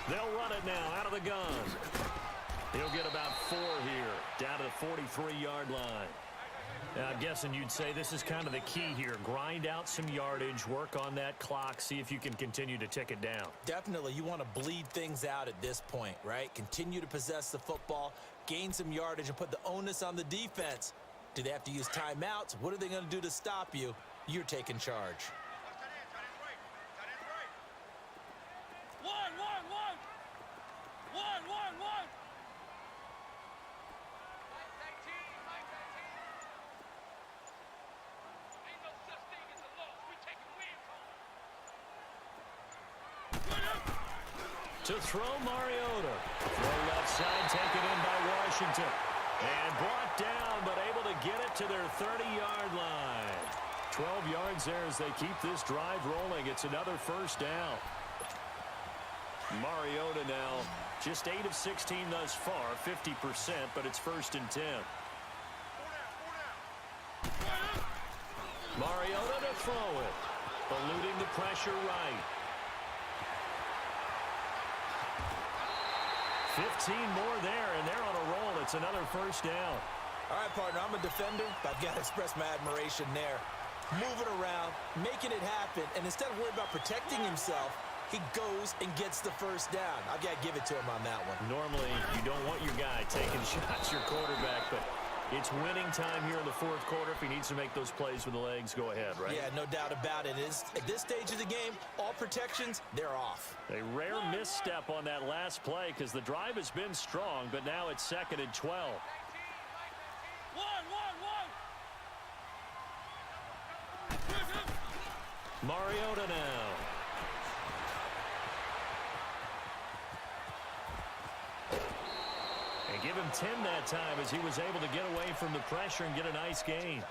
Speaker 6: They'll run it now out of the gun. He'll get about 4 here, down to the 43-yard line. Now, I'm guessing you'd say this is kind of the key here. Grind out some yardage, work on that clock, see if you can continue to tick it down.
Speaker 5: Definitely. You want to bleed things out at this point, right? Continue to possess the football, gain some yardage, and put the onus on the defense. Do they have to use timeouts? What are they going to do to stop you? You're taking charge.
Speaker 6: To throw Mariota. Throw left side, taken in by Washington. And brought down, but able to get it to their 30-yard line. 12 yards there as they keep this drive rolling. It's another 1st down. Mariota now just 8 of 16 thus far, 50%, but it's 1st and 10. Mariota to throw it. Eluding the pressure right. 15 more there, and they're on a roll. It's another 1st down.
Speaker 5: All right, partner, I'm a defender, but I've got to express my admiration there. Moving around, making it happen, and instead of worrying about protecting himself, he goes and gets the 1st down. I've got to give it to him on that one.
Speaker 6: Normally, you don't want your guy taking shots, your quarterback, but it's winning time here in the 4th quarter. If he needs to make those plays with the legs, go ahead, right?
Speaker 5: Yeah, no doubt about it. At this stage of the game, all protections, they're off.
Speaker 6: A rare misstep on that last play because the drive has been strong, but now it's 2nd and 12. Mariota now. And give him 10 that time as he was able to get away from the pressure and get a nice gain.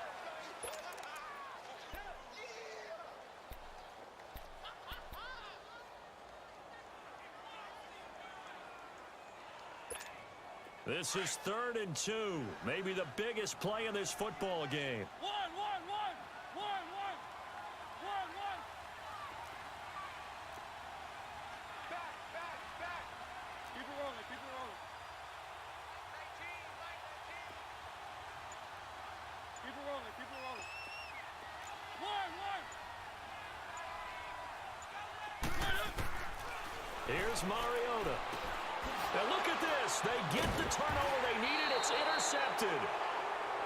Speaker 6: This is 3rd and 2. Maybe the biggest play in this football game. Here's Mariota. Now look at this. They get the turnover they needed. It's intercepted.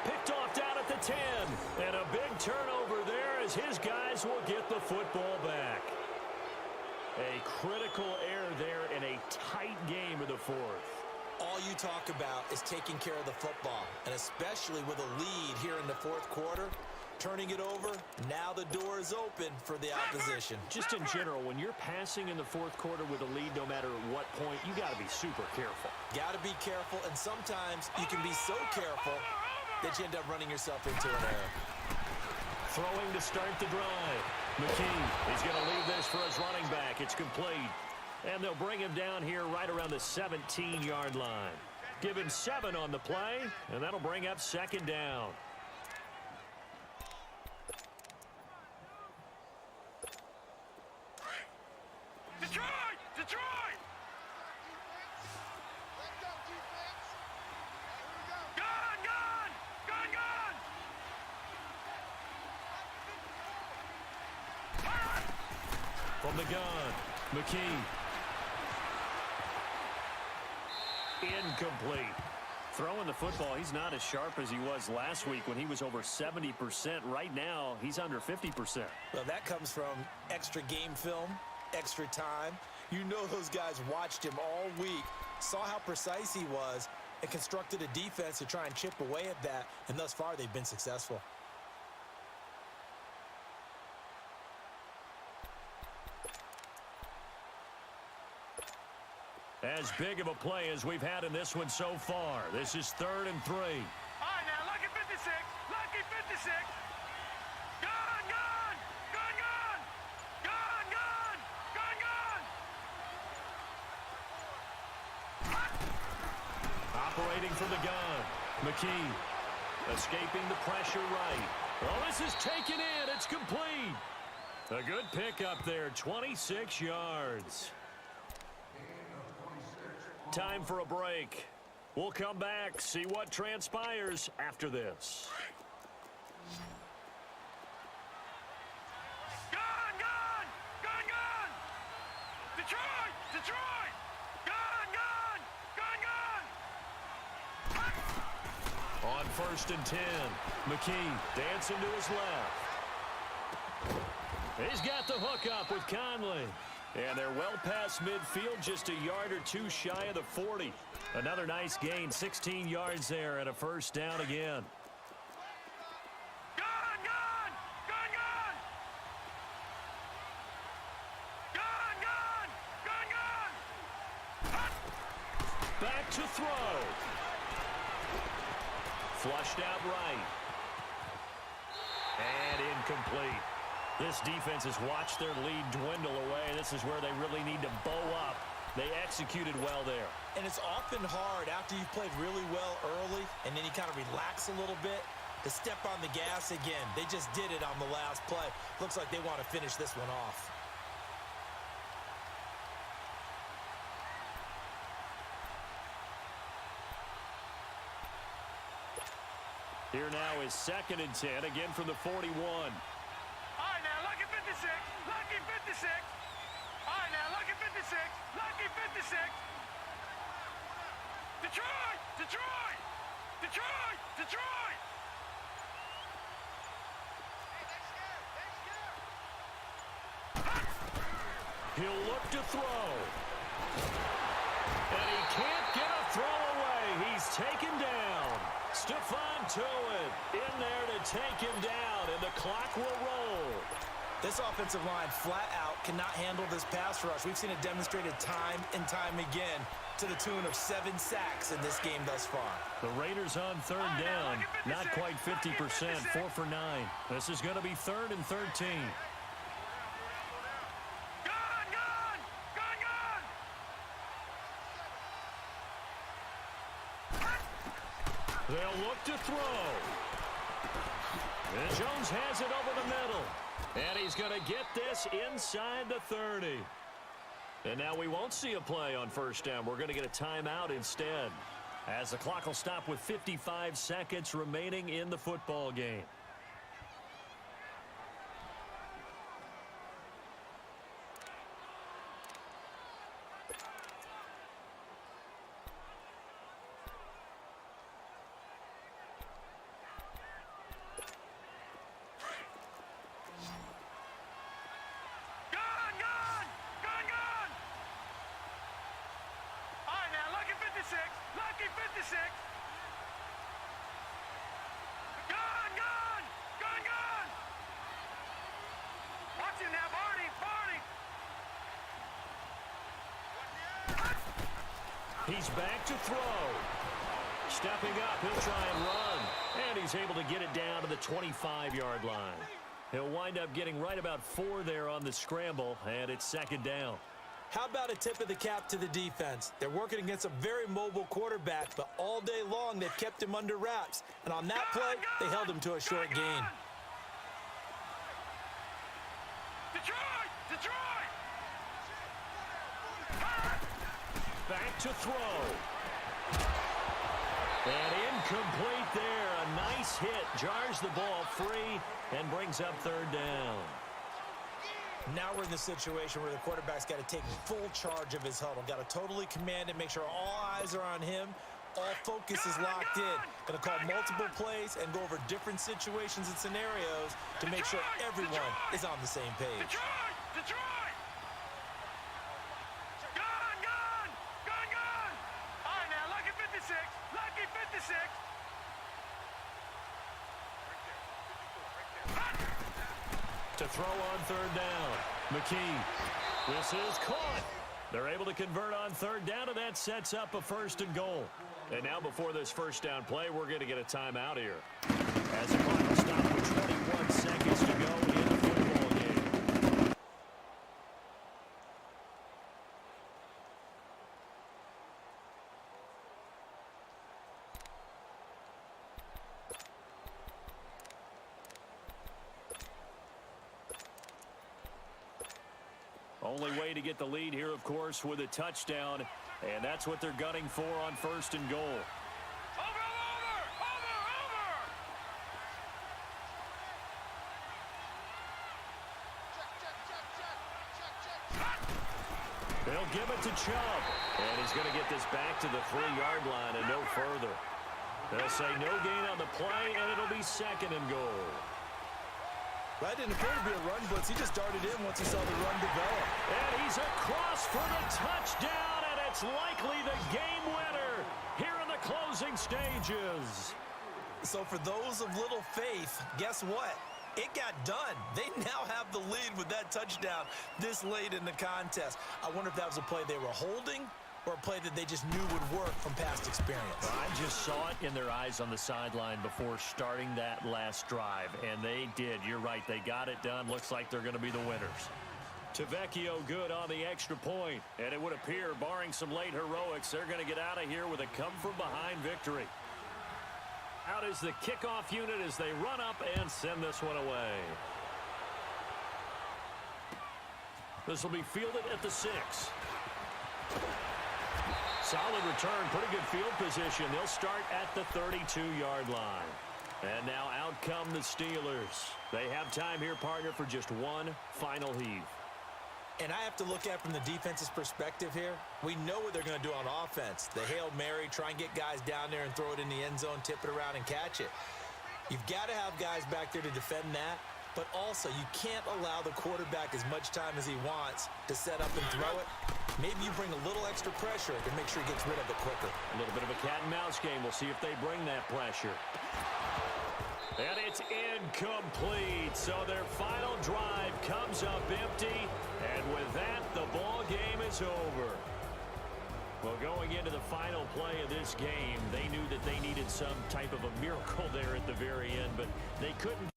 Speaker 6: Picked off down at the 10. And a big turnover there as his guys will get the football back. A critical error there in a tight game of the fourth.
Speaker 5: All you talk about is taking care of the football, and especially with a lead here in the fourth quarter, turning it over, now the door is open for the opposition.
Speaker 6: Just in general, when you're passing in the fourth quarter with a lead, no matter what point, you got to be super careful.
Speaker 5: Got to be careful, and sometimes you can be so careful that you end up running yourself into an error.
Speaker 6: Throwing to start the drive. McKee, he's going to leave this for his running back. It's complete. And they'll bring him down here right around the 17-yard line. Give him 7 on the play, and that'll bring up second down.
Speaker 2: Detroit! Detroit! Gun! Gun! Gun! Gun!
Speaker 6: From the gun, McKee. Incomplete. Throwing the football, he's not as sharp as he was last week when he was over 70%. Right now, he's under 50%.
Speaker 5: Well, that comes from extra game film, extra time. You know those guys watched him all week, saw how precise he was, and constructed a defense to try and chip away at that, and thus far they've been successful.
Speaker 6: As big of a play as we've had in this one so far. This is 3rd and 3.
Speaker 2: All right, now, lucky 56. Lucky 56. Gun! Gun! Gun! Gun! Gun! Gun! Gun! Gun!
Speaker 6: Operating from the gun. McKee escaping the pressure right. Well, this is taken in. It's complete. A good pickup there, 26 yards. Time for a break. We'll come back, see what transpires after this.
Speaker 2: Gun! Gun! Gun! Gun! Detroit! Detroit! Gun! Gun! Gun! Gun!
Speaker 6: On 1st and 10, McKee dancing to his left. He's got the hook up with Conley. And they're well past midfield, just a yard or two shy of the 40. Another nice gain, 16 yards there, and a first down again.
Speaker 2: Gun! Gun! Gun! Gun! Gun! Gun! Gun! Gun!
Speaker 6: Back to throw. Flushed out right. And incomplete. This defense has watched their lead dwindle away. This is where they really need to bow up. They executed well there.
Speaker 5: And it's often hard after you've played really well early and then you kind of relax a little bit to step on the gas again. They just did it on the last play. Looks like they want to finish this one off.
Speaker 6: Here now is 2nd and 10, again from the 41.
Speaker 2: All right, now, lucky 56. Lucky 56. All right, now, lucky 56. Lucky 56. Detroit! Detroit! Detroit! Detroit!
Speaker 6: He'll look to throw. And he can't get a throw away. He's taken down. Stephon Tuitt in there to take him down, and the clock will roll.
Speaker 5: This offensive line flat out cannot handle this pass rush. We've seen it demonstrated time and time again to the tune of 7 sacks in this game thus far.
Speaker 6: The Raiders on 3rd down, not quite 50%, 4 for 9. This is going to be 3rd and 13.
Speaker 2: Gun! Gun! Gun! Gun!
Speaker 6: They'll look to throw. And Jones has it over the middle. And he's going to get this inside the 30. And now we won't see a play on 1st down. We're going to get a timeout instead, as the clock will stop with 55 seconds remaining in the football game.
Speaker 2: Gun! Gun! Gun! Gone, gone! Gone, gone! Watch him now, Barney! Barney!
Speaker 6: He's back to throw. Stepping up, he'll try and run. And he's able to get it down to the 25-yard line. He'll wind up getting right about 4 there on the scramble, and it's second down.
Speaker 5: How about a tip of the cap to the defense? They're working against a very mobile quarterback, but all day long they've kept him under wraps. And on that play, they held him to a short gain.
Speaker 2: Detroit! Detroit!
Speaker 6: Back to throw. And incomplete there. A nice hit. Jars the ball free and brings up third down.
Speaker 5: Now we're in the situation where the quarterback's got to take full charge of his huddle. Got to totally command it, make sure all eyes are on him. All focus is locked in. Going to call multiple plays and go over different situations and scenarios to make sure everyone is on the same page.
Speaker 2: Detroit! Detroit! Gone, gone! Gone, gone! All right, now, lucky 56. Lucky 56.
Speaker 6: To throw on third down. McKee. This is caught. They're able to convert on third down, and that sets up a first and goal. And now before this first down play, we're going to get a timeout here. As a final stop with 21 seconds to go in the football game. Only way to get the lead here, of course, with a touchdown, and that's what they're gunning for on first and goal.
Speaker 2: Over!
Speaker 6: They'll give it to Chubb, and he's going to get this back to the 3-yard line and no further. They'll say no gain on the play, and it'll be second and goal.
Speaker 5: That didn't appear to be a run blitz. He just darted in once he saw the run develop.
Speaker 6: And he's across for the touchdown, and it's likely the game winner here in the closing stages.
Speaker 5: So for those of little faith, guess what? It got done. They now have the lead with that touchdown this late in the contest. I wonder if that was a play they were holding or a play that they just knew would work from past experience.
Speaker 6: I just saw it in their eyes on the sideline before starting that last drive, and they did. You're right. They got it done. Looks like they're going to be the winners. Tavecchio good on the extra point, and it would appear, barring some late heroics, they're going to get out of here with a come-from-behind victory. Out is the kickoff unit as they run up and send this one away. This will be fielded at the 6. Solid return, pretty good field position. They'll start at the 32-yard line. And now out come the Steelers. They have time here, partner, for just one final heave.
Speaker 5: And I have to look at from the defense's perspective here. We know what they're going to do on offense. The Hail Mary, try and get guys down there and throw it in the end zone, tip it around and catch it. You've got to have guys back there to defend that. But also, you can't allow the quarterback as much time as he wants to set up and throw it. Maybe you bring a little extra pressure to make sure he gets rid of it quicker.
Speaker 6: A little bit of a cat and mouse game. We'll see if they bring that pressure. And it's incomplete. So their final drive comes up empty. And with that, the ball game is over. Well, going into the final play of this game, they knew that they needed some type of a miracle there at the very end, but they couldn't.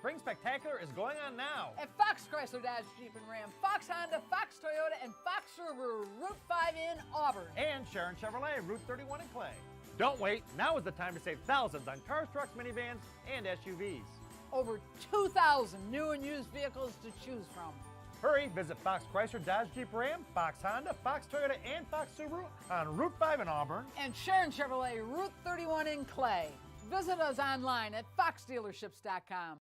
Speaker 7: Spring Spectacular is going on now.
Speaker 8: At Fox Chrysler Dodge Jeep and Ram, Fox Honda, Fox Toyota, and Fox Subaru, Route 5 in Auburn.
Speaker 7: And Sharon Chevrolet, Route 31 in Clay. Don't wait, now is the time to save thousands on cars, trucks, minivans, and SUVs.
Speaker 8: Over 2,000 new and used vehicles to choose from.
Speaker 7: Hurry, visit Fox Chrysler Dodge Jeep Ram, Fox Honda, Fox Toyota, and Fox Subaru on Route 5 in Auburn.
Speaker 8: And Sharon Chevrolet, Route 31 in Clay. Visit us online at foxdealerships.com.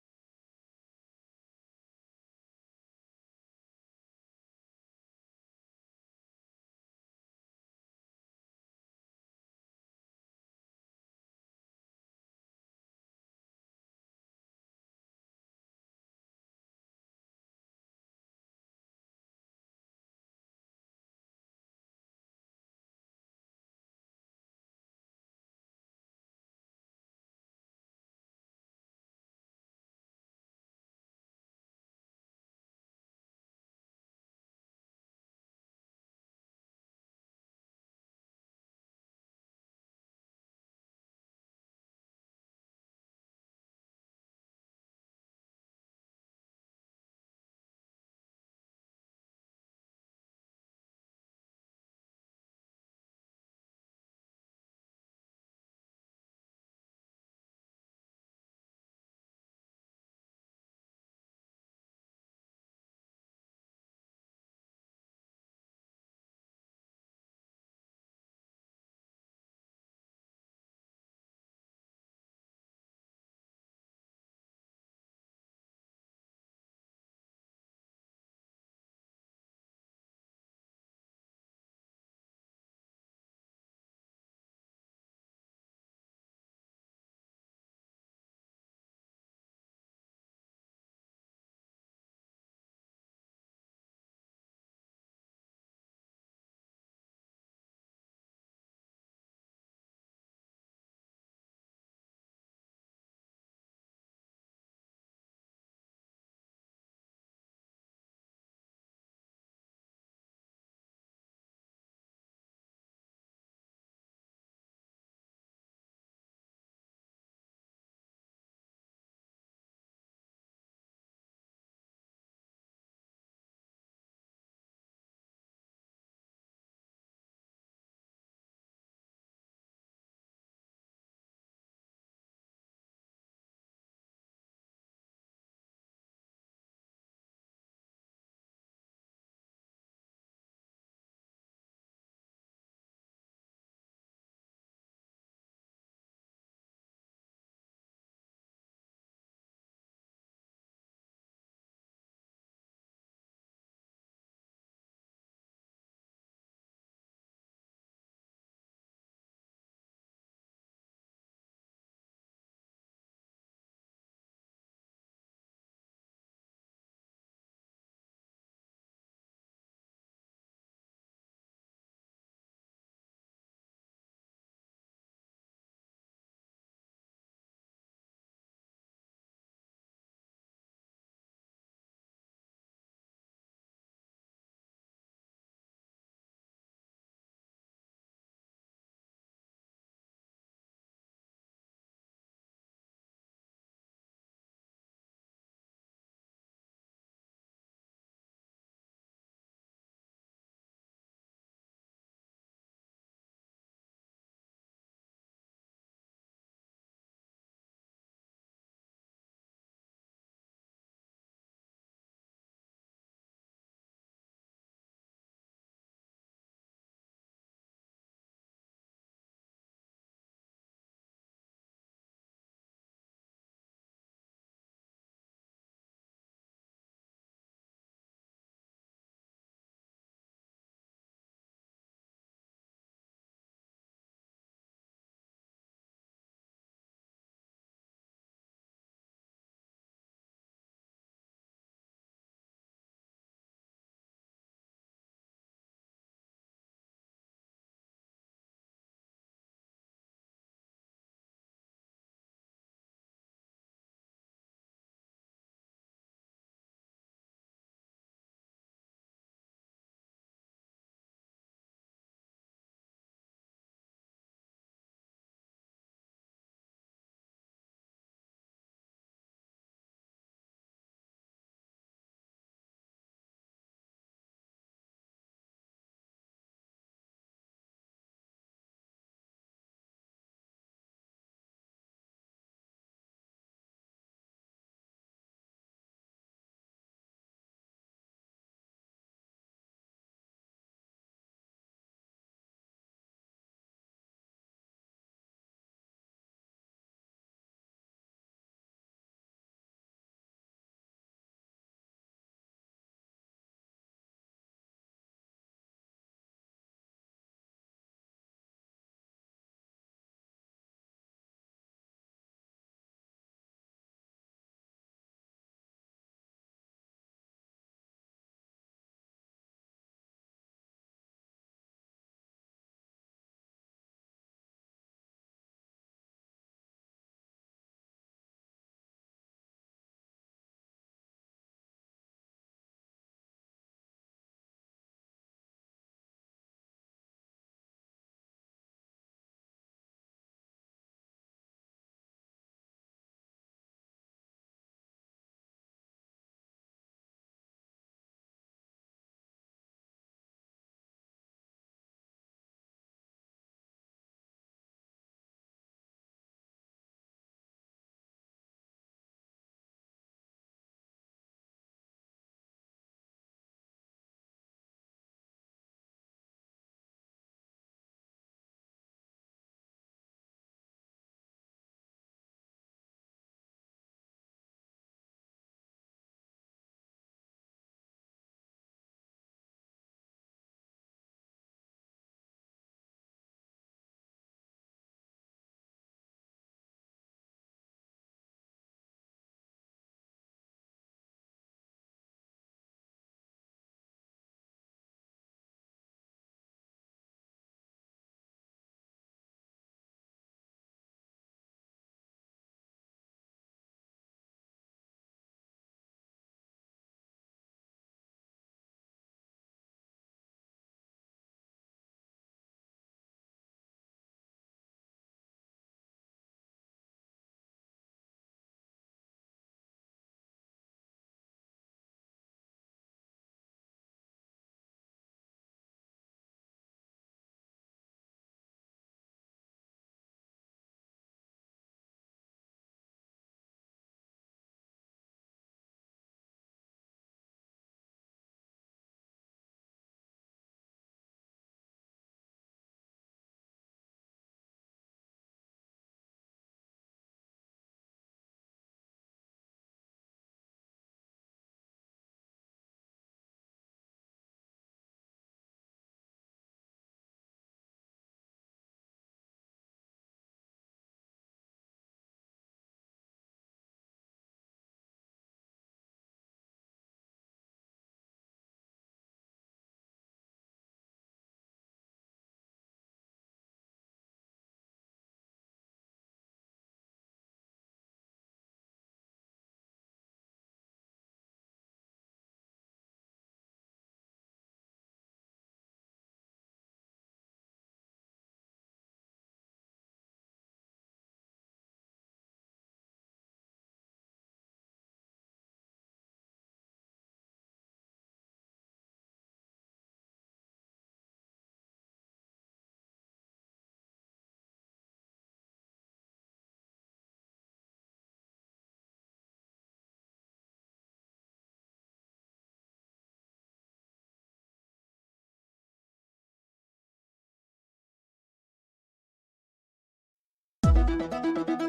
Speaker 8: Bye.